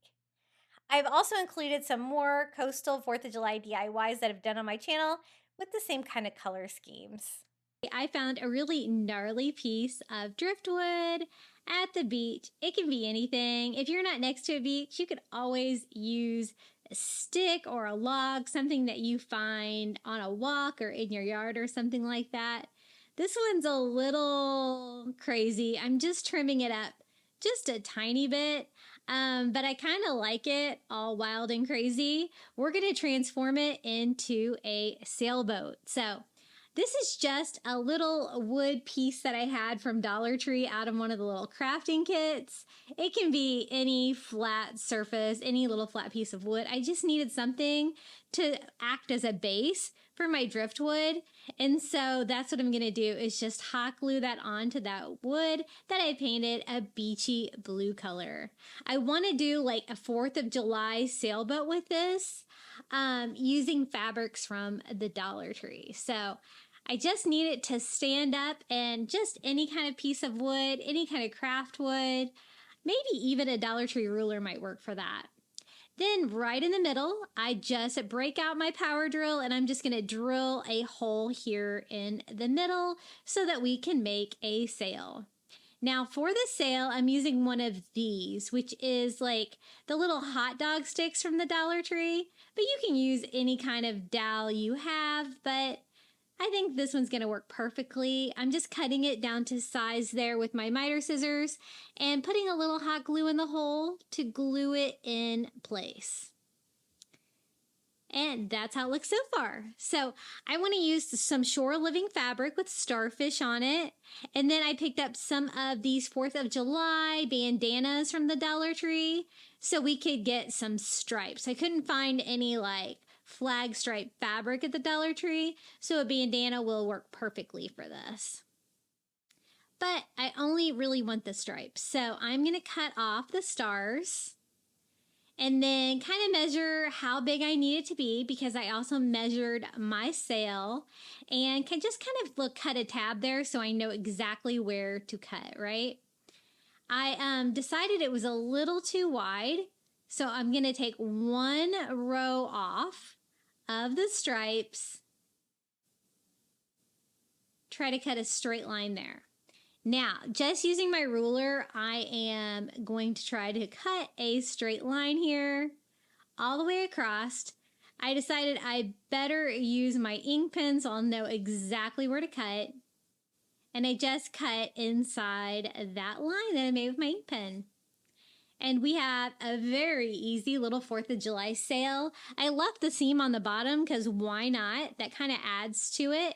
B: I've also included some more coastal 4th of July DIYs that I've done on my channel with the same kind of color schemes.
C: I found a really gnarly piece of driftwood at the beach. It can be anything. If you're not next to a beach, you could always use a stick or a log, something that you find on a walk or in your yard or something like that. This one's a little crazy. I'm just trimming it up just a tiny bit, but I kind of like it all wild and crazy. We're going to transform it into a sailboat. So this is just a little wood piece that I had from Dollar Tree out of one of the little crafting kits. It can be any flat surface, any little flat piece of wood. I just needed something to act as a base for my driftwood. And so that's what I'm going to do, is just hot glue that onto that wood that I painted a beachy blue color. I want to do like a 4th of July sailboat with this, using fabrics from the Dollar Tree. So I just need it to stand up, and just any kind of piece of wood, any kind of craft wood, maybe even a Dollar Tree ruler might work for that. Then right in the middle, I just break out my power drill, and I'm just going to drill a hole here in the middle so that we can make a sail. Now for the sail, I'm using one of these, which is like the little hot dog sticks from the Dollar Tree, but you can use any kind of dowel you have, but I think this one's going to work perfectly. I'm just cutting it down to size there with my miter scissors and putting a little hot glue in the hole to glue it in place. And that's how it looks so far. So I want to use some shore living fabric with starfish on it. And then I picked up some of these 4th of July bandanas from the Dollar Tree so we could get some stripes. I couldn't find any like flag stripe fabric at the Dollar Tree, so a bandana will work perfectly for this. But I only really want the stripes, so I'm going to cut off the stars. and then kind of measure how big I need it to be, because I also measured my sail, and can just kind of cut a tab there so I know exactly where to cut, right? I decided it was a little too wide, so I'm going to take one row off of the stripes, try to cut a straight line there. Now, just using my ruler, I am going to try to cut a straight line here all the way across. I decided I better use my ink pen so I'll know exactly where to cut. And I just cut inside that line that I made with my ink pen. And we have a very easy little 4th of July sail. I left the seam on the bottom because why not? That kind of adds to it.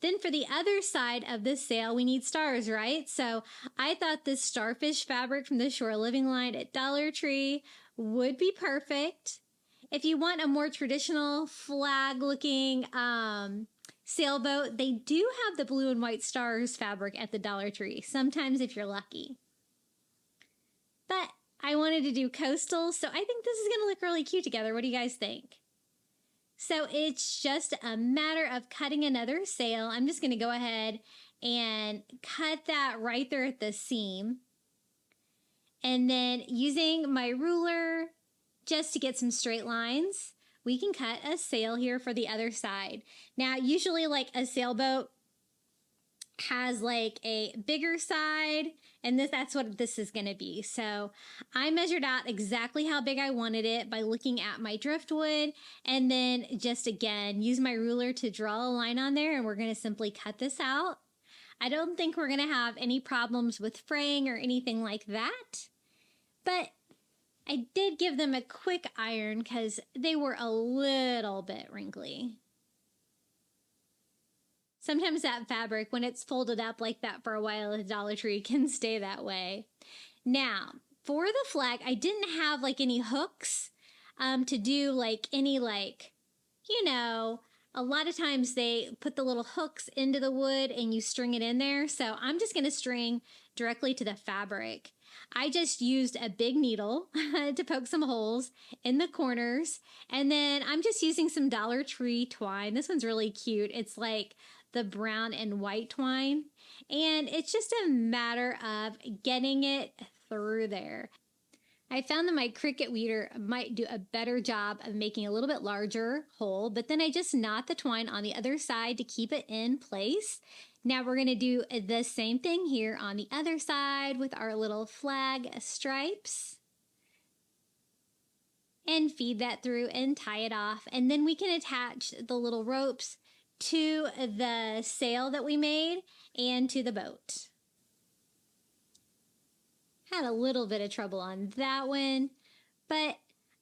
C: Then for the other side of this sail, we need stars, right? So I thought this starfish fabric from the Shore Living line at Dollar Tree would be perfect. If you want a more traditional flag-looking sailboat, they do have the blue and white stars fabric at the Dollar Tree, sometimes if you're lucky. But I wanted to do coastal, so I think this is going to look really cute together. What do you guys think? So it's just a matter of cutting another sail. I'm just going to go ahead and cut that right there at the seam. And then using my ruler just to get some straight lines, we can cut a sail here for the other side. Now, usually like a sailboat has like a bigger side, and that's what this is going to be. So I measured out exactly how big I wanted it by looking at my driftwood, and then just again use my ruler to draw a line on there, and we're going to simply cut this out. I don't think we're going to have any problems with fraying or anything like that, but I did give them a quick iron because they were a little bit wrinkly. Sometimes that fabric, when it's folded up like that for a while at Dollar Tree, can stay that way. Now, for the flag, I didn't have like any hooks to do like any a lot of times they put the little hooks into the wood and you string it in there. So I'm just going to string directly to the fabric. I just used a big needle to poke some holes in the corners. And then I'm just using some Dollar Tree twine. This one's really cute. It's like the brown and white twine. And it's just a matter of getting it through there. I found that my Cricut weeder might do a better job of making a little bit larger hole, but then I just knot the twine on the other side to keep it in place. Now we're going to do the same thing here on the other side with our little flag stripes. And feed that through and tie it off. And then we can attach the little ropes to the sail that we made and to the boat. Had a little bit of trouble on that one, but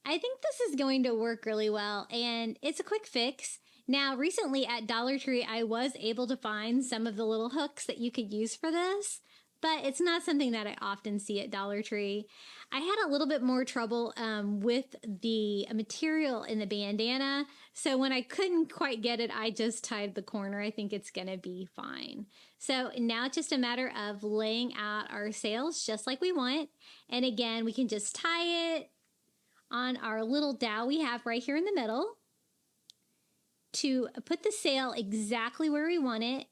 C: I think this is going to work really well, and it's a quick fix. Now, recently at Dollar Tree, I was able to find some of the little hooks that you could use for this, but it's not something that I often see at Dollar Tree. I had a little bit more trouble with the material in the bandana, so when I couldn't quite get it, I just tied the corner. I think it's going to be fine. So now it's just a matter of laying out our sails just like we want, and again, we can just tie it on our little dowel we have right here in the middle to put the sail exactly where we want it,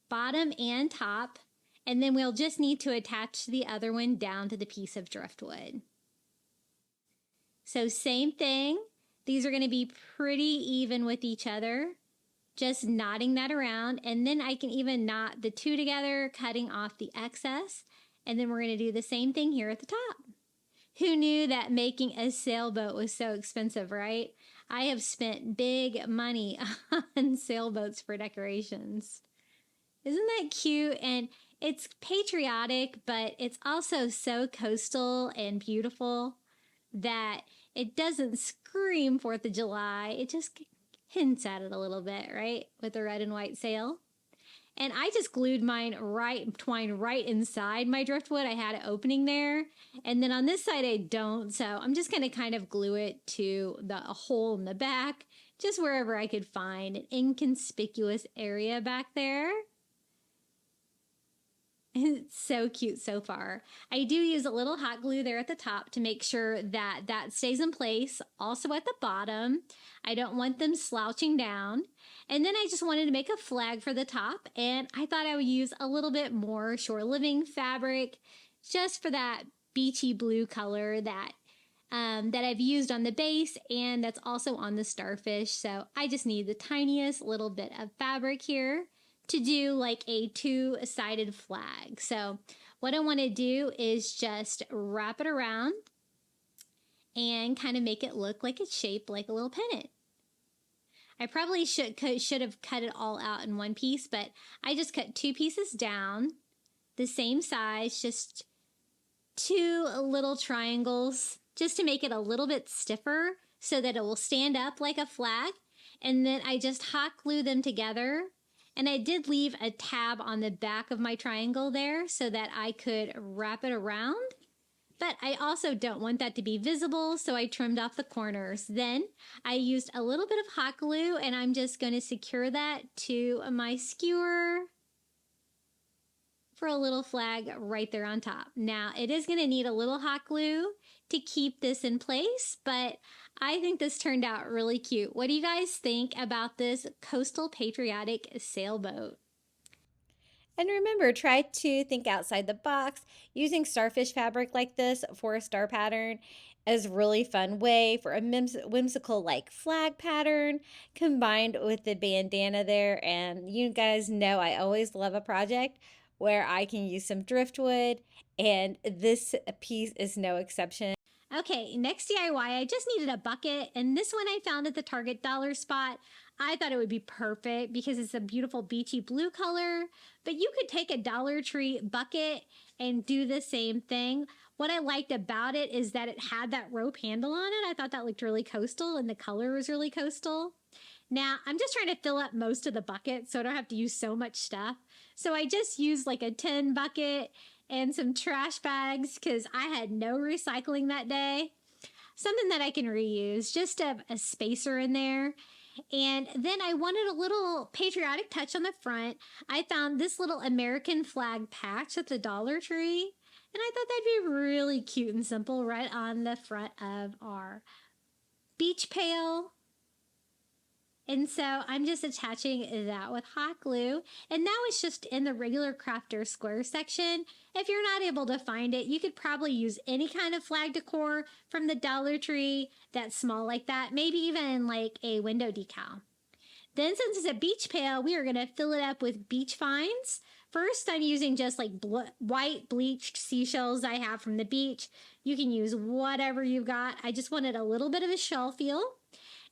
C: bottom and top. And then we'll just need to attach the other one down to the piece of driftwood. So same thing. These are going to be pretty even with each other. Just knotting that around. And then I can even knot the two together, cutting off the excess. And then we're going to do the same thing here at the top. Who knew that making a sailboat was so expensive, right? I have spent big money on sailboats for decorations. Isn't that cute? And it's patriotic, but it's also so coastal and beautiful that it doesn't scream 4th of July. It just hints at it a little bit, right? With the red and white sail. And I just glued twine right inside my driftwood. I had an opening there. And then on this side, I don't. So I'm just going to kind of glue it to a hole in the back, just wherever I could find an inconspicuous area back there. It's so cute so far. I do use a little hot glue there at the top to make sure that that stays in place. Also at the bottom, I don't want them slouching down. And then I just wanted to make a flag for the top, and I thought I would use a little bit more shore living fabric just for that beachy blue color that I've used on the base, and that's also on the starfish. So I just need the tiniest little bit of fabric here to do like a two-sided flag. So what I want to do is just wrap it around and kind of make it look like it's shaped like a little pennant. I probably should have cut it all out in one piece, but I just cut two pieces down, the same size, just two little triangles, just to make it a little bit stiffer so that it will stand up like a flag. And then I just hot glue them together. And I did leave a tab on the back of my triangle there so that I could wrap it around. But I also don't want that to be visible, so I trimmed off the corners. Then I used a little bit of hot glue, and I'm just going to secure that to my skewer for a little flag right there on top. Now, it is going to need a little hot glue to keep this in place, but I think this turned out really cute. What do you guys think about this Coastal Patriotic Sailboat?
B: And remember, try to think outside the box. Using starfish fabric like this for a star pattern is a really fun way for a whimsical like flag pattern combined with the bandana there. And you guys know I always love a project where I can use some driftwood, and this piece is no exception.
C: Okay, next DIY, I just needed a bucket, and this one I found at the Target dollar spot. I thought it would be perfect because it's a beautiful beachy blue color, but you could take a Dollar Tree bucket and do the same thing. What I liked about it is that it had that rope handle on it. I thought that looked really coastal, and the color was really coastal. Now, I'm just trying to fill up most of the bucket so I don't have to use so much stuff. So I just used like a 10 bucket and some trash bags because I had no recycling that day. Something that I can reuse, just a spacer in there. And then I wanted a little patriotic touch on the front. I found this little American flag patch at the Dollar Tree, and I thought that'd be really cute and simple right on the front of our beach pail. And so I'm just attaching that with hot glue. And now it's just in the regular crafter square section. If you're not able to find it, you could probably use any kind of flag decor from the Dollar Tree that's small like that. Maybe even like a window decal. Then since it's a beach pail, we are going to fill it up with beach finds. First, I'm using just like white bleached seashells I have from the beach. You can use whatever you've got. I just wanted a little bit of a shell feel.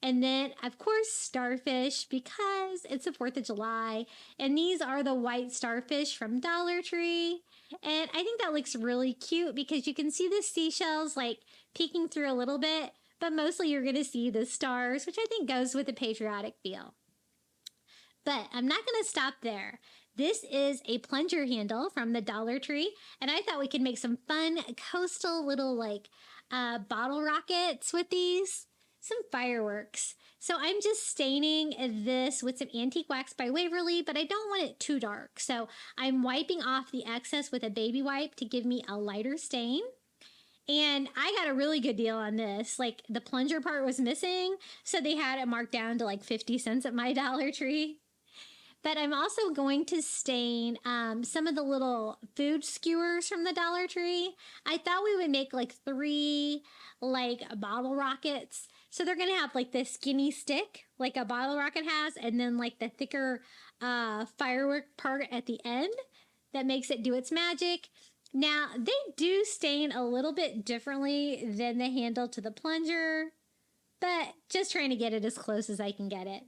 C: And then, of course, starfish, because it's the 4th of July. And these are the white starfish from Dollar Tree. And I think that looks really cute because you can see the seashells like peeking through a little bit. But mostly you're going to see the stars, which I think goes with the patriotic feel. But I'm not going to stop there. This is a plunger handle from the Dollar Tree. And I thought we could make some fun coastal little like bottle rockets with these. Some fireworks. So I'm just staining this with some antique wax by Waverly, but I don't want it too dark. So I'm wiping off the excess with a baby wipe to give me a lighter stain. And I got a really good deal on this. Like the plunger part was missing, so they had it marked down to like 50 cents at my Dollar Tree. But I'm also going to stain some of the little food skewers from the Dollar Tree. I thought we would make like 3 like bottle rockets. So they're going to have like this skinny stick like a bottle rocket has, and then like the thicker firework part at the end that makes it do its magic. Now, they do stain a little bit differently than the handle to the plunger, but just trying to get it as close as I can get it.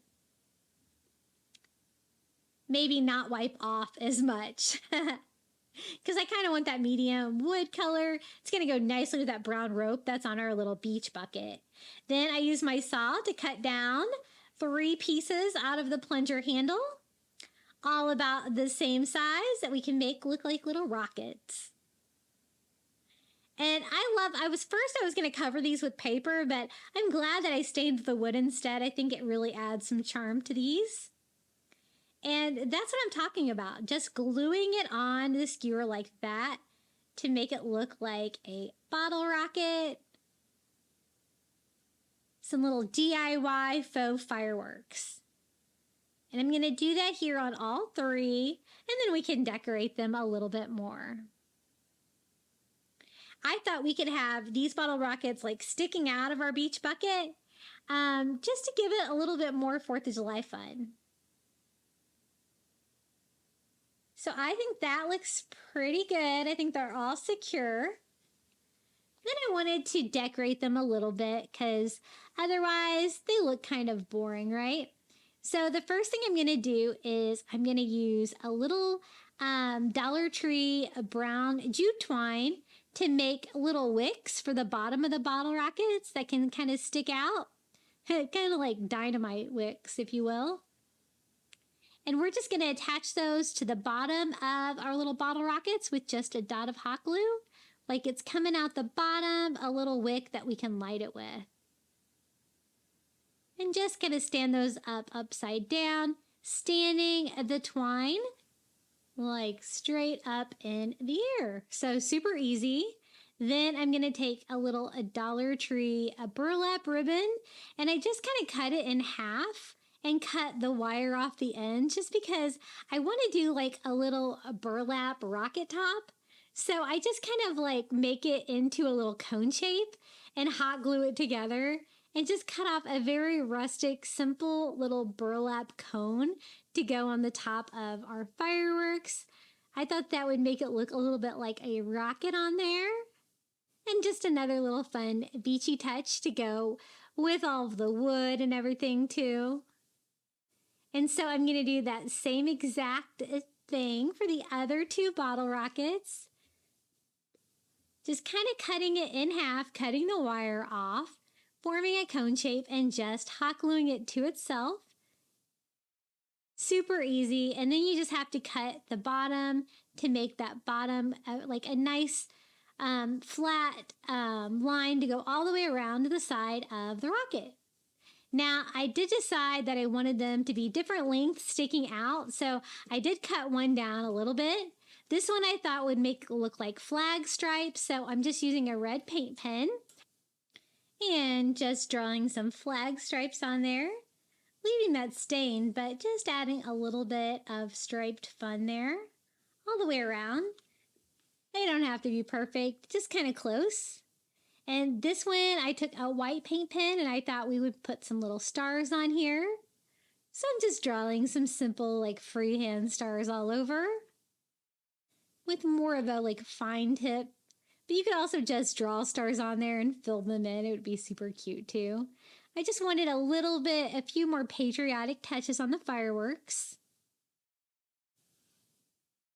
C: Maybe not wipe off as much. Because I kind of want that medium wood color. It's going to go nicely with that brown rope that's on our little beach bucket. Then I use my saw to cut down 3 pieces out of the plunger handle. All about the same size that we can make look like little rockets. And I was going to cover these with paper, but I'm glad that I stained the wood instead. I think it really adds some charm to these. And that's what I'm talking about. Just gluing it on the skewer like that to make it look like a bottle rocket. Some little DIY faux fireworks. And I'm going to do that here on all three, and then we can decorate them a little bit more. I thought we could have these bottle rockets like sticking out of our beach bucket, just to give it a little bit more 4th of July fun. So I think that looks pretty good. I think they're all secure. Then I wanted to decorate them a little bit because otherwise they look kind of boring, right? So the first thing I'm going to do is I'm going to use a little Dollar Tree brown jute twine to make little wicks for the bottom of the bottle rockets that can kind of stick out. Kind of like dynamite wicks, if you will. And we're just going to attach those to the bottom of our little bottle rockets with just a dot of hot glue. Like it's coming out the bottom, a little wick that we can light it with. And just going to stand those up upside down, standing the twine like straight up in the air. So super easy. Then I'm going to take a little Dollar Tree burlap ribbon, and I just kind of cut it in half and cut the wire off the end just because I want to do like a little burlap rocket top. So I just kind of like make it into a little cone shape and hot glue it together and just cut off a very rustic, simple little burlap cone to go on the top of our fireworks. I thought that would make it look a little bit like a rocket on there. And just another little fun beachy touch to go with all of the wood and everything too. And so I'm going to do that same exact thing for the other two bottle rockets. Just kind of cutting it in half, cutting the wire off, forming a cone shape, and just hot gluing it to itself. Super easy. And then you just have to cut the bottom to make that bottom like a nice flat line to go all the way around to the side of the rocket. Now, I did decide that I wanted them to be different lengths sticking out, so I did cut one down a little bit. This one I thought would make it look like flag stripes, so I'm just using a red paint pen and just drawing some flag stripes on there, leaving that stained, but just adding a little bit of striped fun there all the way around. They don't have to be perfect, just kind of close. And this one, I took a white paint pen and I thought we would put some little stars on here. So I'm just drawing some simple like freehand stars all over with more of a like fine tip. But you could also just draw stars on there and fill them in. It would be super cute too. I just wanted a few more patriotic touches on the fireworks.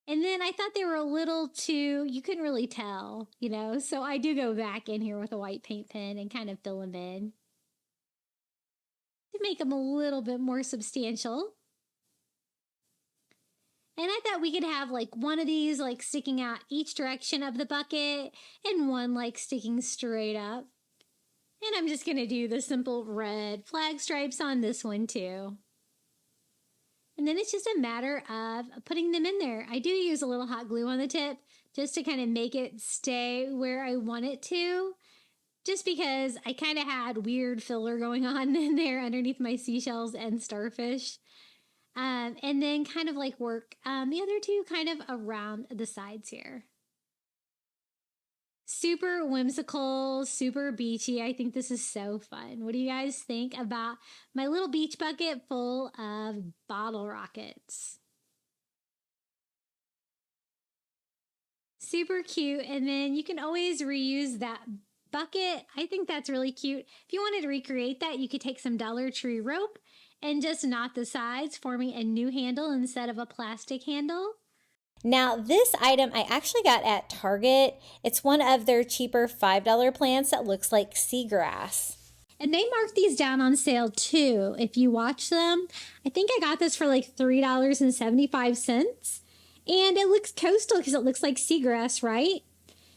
C: And then I thought they were a little too, you couldn't really tell, you know, so I do go back in here with a white paint pen and kind of fill them in to make them a little bit more substantial. And I thought we could have like one of these like sticking out each direction of the bucket and one like sticking straight up. And I'm just going to do the simple red flag stripes on this one too. And then it's just a matter of putting them in there. I do use a little hot glue on the tip just to kind of make it stay where I want it to. Just because I kind of had weird filler going on in there underneath my seashells and starfish. And then kind of like work the other two kind of around the sides here. Super whimsical, super beachy. I think this is so fun. What do you guys think about my little beach bucket full of bottle rockets? Super cute. And then you can always reuse that bucket. I think that's really cute. If you wanted to recreate that, you could take some Dollar Tree rope and just knot the sides, forming a new handle instead of a plastic handle.
B: Now, this item I actually got at Target. It's one of their cheaper $5 plants that looks like seagrass.
C: And they marked these down on sale too. If you watch them, I think I got this for like $3.75. And it looks coastal because it looks like seagrass, right?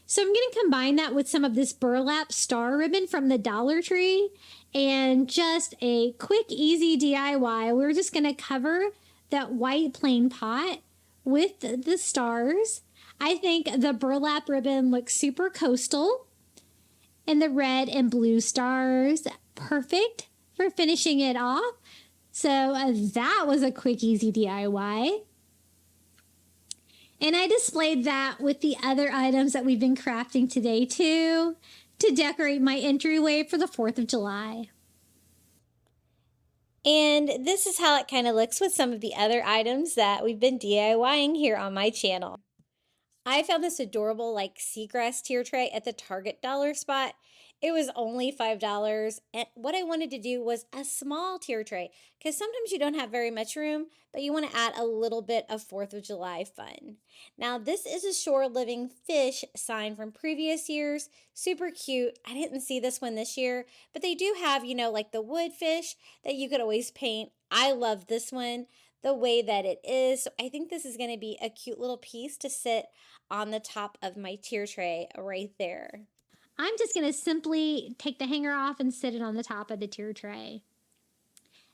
C: So I'm going to combine that with some of this burlap star ribbon from the Dollar Tree and just a quick, easy DIY. We're just going to cover that white plain pot with the stars. I think the burlap ribbon looks super coastal, and the red and blue stars, perfect for finishing it off. So that was a quick, easy DIY. And I displayed that with the other items that we've been crafting today too, to decorate my entryway for the 4th of July.
B: And this is how it kind of looks with some of the other items that we've been DIYing here on my channel. I found this adorable like seagrass tier tray at the Target dollar spot. It was only $5. And what I wanted to do was a small tier tray because sometimes you don't have very much room, but you want to add a little bit of 4th of July fun. Now, this is a shore living fish sign from previous years. Super cute. I didn't see this one this year, but they do have, you know, like the wood fish that you could always paint. I love this one the way that it is. So I think this is going to be a cute little piece to sit on the top of my tier tray right there.
C: I'm just going to simply take the hanger off and sit it on the top of the tier tray.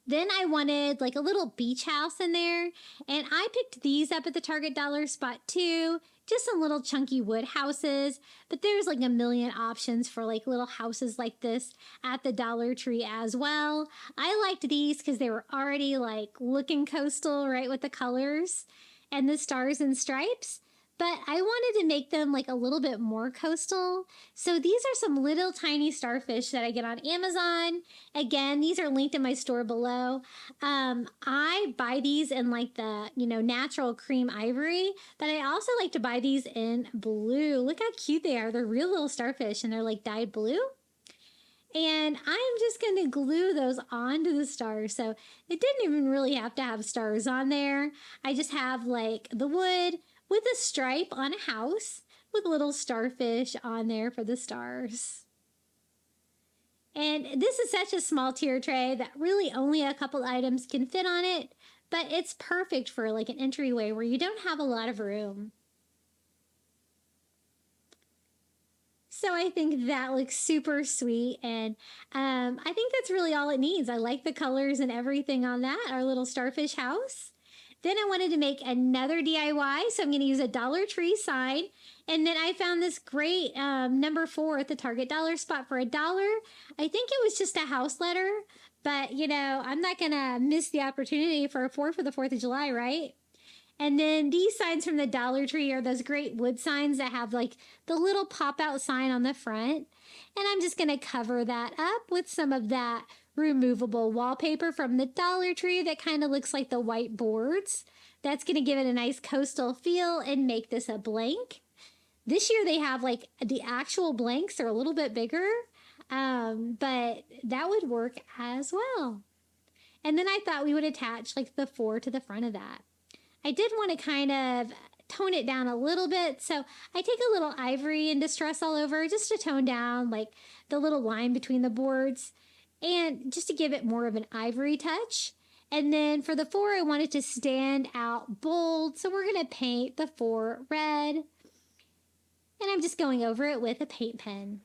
C: Then I wanted like a little beach house in there, and I picked these up at the Target dollar spot too. Just some little chunky wood houses, but there's like a million options for like little houses like this at the Dollar Tree as well. I liked these because they were already like looking coastal, right, with the colors and the stars and stripes. But I wanted to make them like a little bit more coastal. So these are some little tiny starfish that I get on Amazon. Again, these are linked in my store below. I buy these in like the, you know, natural cream ivory, but I also like to buy these in blue. Look how cute they are. They're real little starfish and they're like dyed blue. And I'm just going to glue those onto the stars. So it didn't even really have to have stars on there. I just have like the wood with a stripe on a house with little starfish on there for the stars. And this is such a small tier tray that really only a couple items can fit on it, but it's perfect for like an entryway where you don't have a lot of room. So I think that looks super sweet, and I think that's really all it needs. I like the colors and everything on that, our little starfish house. Then I wanted to make another DIY, so I'm going to use a Dollar Tree sign. And then I found this great number 4 at the Target dollar spot for $1. I think it was just a house letter, but, you know, I'm not going to miss the opportunity for a 4 for the 4th of July, right? And then these signs from the Dollar Tree are those great wood signs that have like the little pop-out sign on the front. And I'm just going to cover that up with some of that removable wallpaper from the Dollar Tree that kind of looks like the white boards. That's going to give it a nice coastal feel and make this a blank. This year they have like the actual blanks are a little bit bigger, but that would work as well. And then I thought we would attach like the 4 to the front of that. I did want to kind of tone it down a little bit, so I take a little ivory and distress all over just to tone down like the little line between the boards and just to give it more of an ivory touch. And then for the 4, I want it to stand out bold, so we're going to paint the 4 red. And I'm just going over it with a paint pen.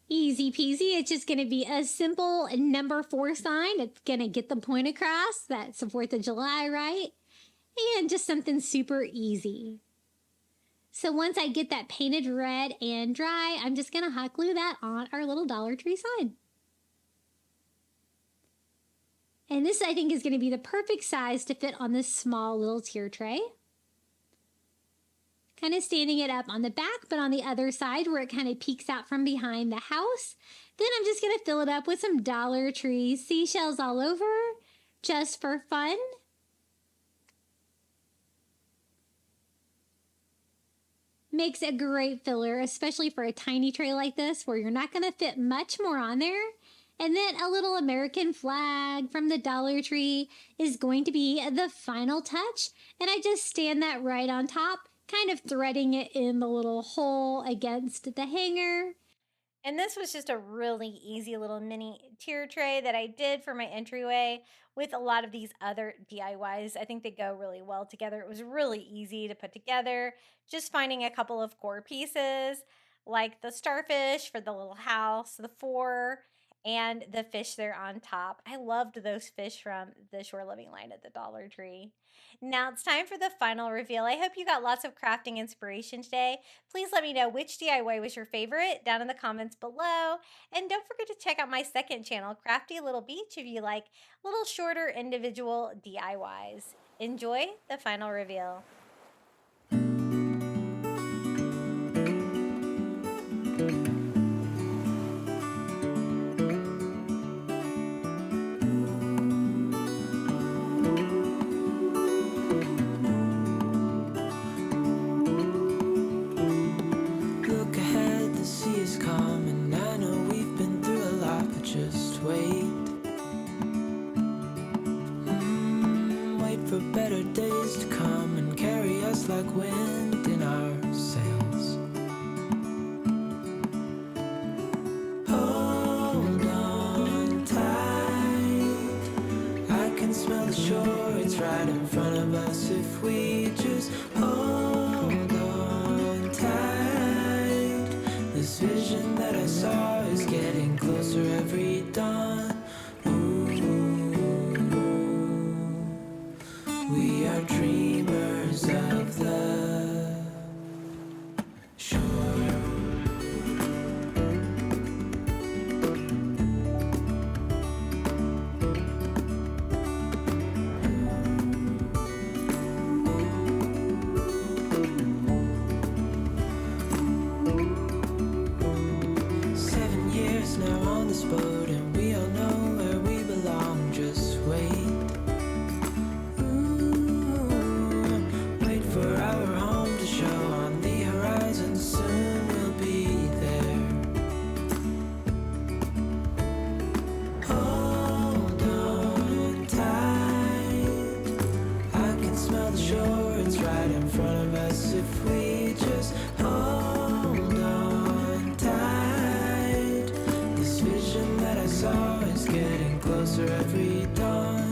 C: Easy peasy. It's just going to be a simple number 4 sign. It's going to get the point across. That's the 4th of July, right? And just something super easy. So once I get that painted red and dry, I'm just going to hot glue that on our little Dollar Tree sign. And this, I think, is going to be the perfect size to fit on this small little tier tray. Kind of standing it up on the back, but on the other side where it kind of peeks out from behind the house. Then I'm just going to fill it up with some Dollar Tree seashells all over, just for fun. Makes a great filler, especially for a tiny tray like this where you're not going to fit much more on there. And then a little American flag from the Dollar Tree is going to be the final touch. And I just stand that right on top, kind of threading it in the little hole against the hanger.
B: And this was just a really easy little mini tier tray that I did for my entryway with a lot of these other DIYs. I think they go really well together. It was really easy to put together. Just finding a couple of core pieces like the starfish for the little house, the 4, and the fish there on top. I loved those fish from the shore living line at the Dollar Tree. Now it's time for the final reveal. I hope you got lots of crafting inspiration today. Please let me know which DIY was your favorite down in the comments below. And don't forget to check out my second channel, Crafty Little Beach, if you like little shorter individual DIYs. Enjoy the final reveal.
A: For better days to come and carry us like wind in our sails. Hold on tight, I can smell the shore, it's right in front of us if we just hold on tight. This vision that I saw is getting closer every dawn. We are dreamers of the shore. Seven years now on this boat, and we all know where we belong. Just wait. For our home to show on the horizon, soon we'll be there. Hold on tight, I can smell the shore, it's right in front of us if we just hold on tight. This vision that I saw is getting closer every dawn.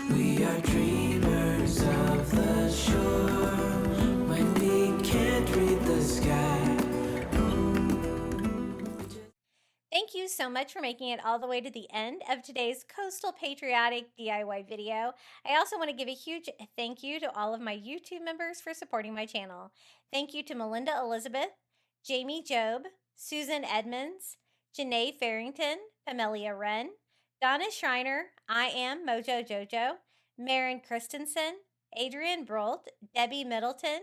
A: We are dreamers of the shore when we can't read the sky.
B: Thank you so much for making it all the way to the end of today's Coastal Patriotic DIY video. I also want to give a huge thank you to all of my YouTube members for supporting my channel. Thank you to Melinda Elizabeth, Jamie Job, Susan Edmonds, Janae Farrington, Pamelia Wren, Donna Schreiner, I Am Mojo Jojo, Marin Christensen, Adrian Brolt, Debbie Middleton,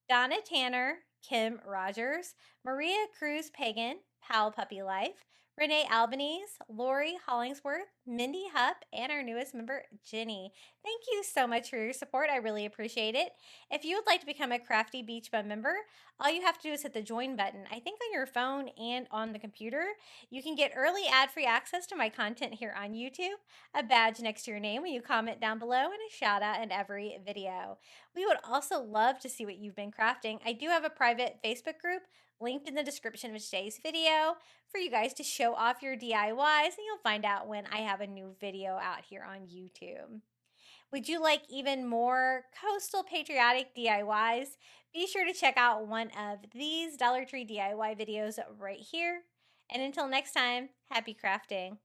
B: Donna Tanner, Kim Rogers, Maria Cruz Pagan, Pal Puppy Life, Renee Albanese, Lori Hollingsworth, Mindy Hupp, and our newest member, Jenny. Thank you so much for your support. I really appreciate it. If you would like to become a Crafty Beach Bum member, all you have to do is hit the join button. I think on your phone and on the computer. You can get early ad-free access to my content here on YouTube, a badge next to your name when you comment down below, and a shout out in every video. We would also love to see what you've been crafting. I do have a private Facebook group linked in the description of today's video for you guys to show off your DIYs, and you'll find out when I have a new video out here on YouTube. Would you like even more coastal patriotic DIYs? Be sure to check out one of these Dollar Tree DIY videos right here. And until next time, happy crafting.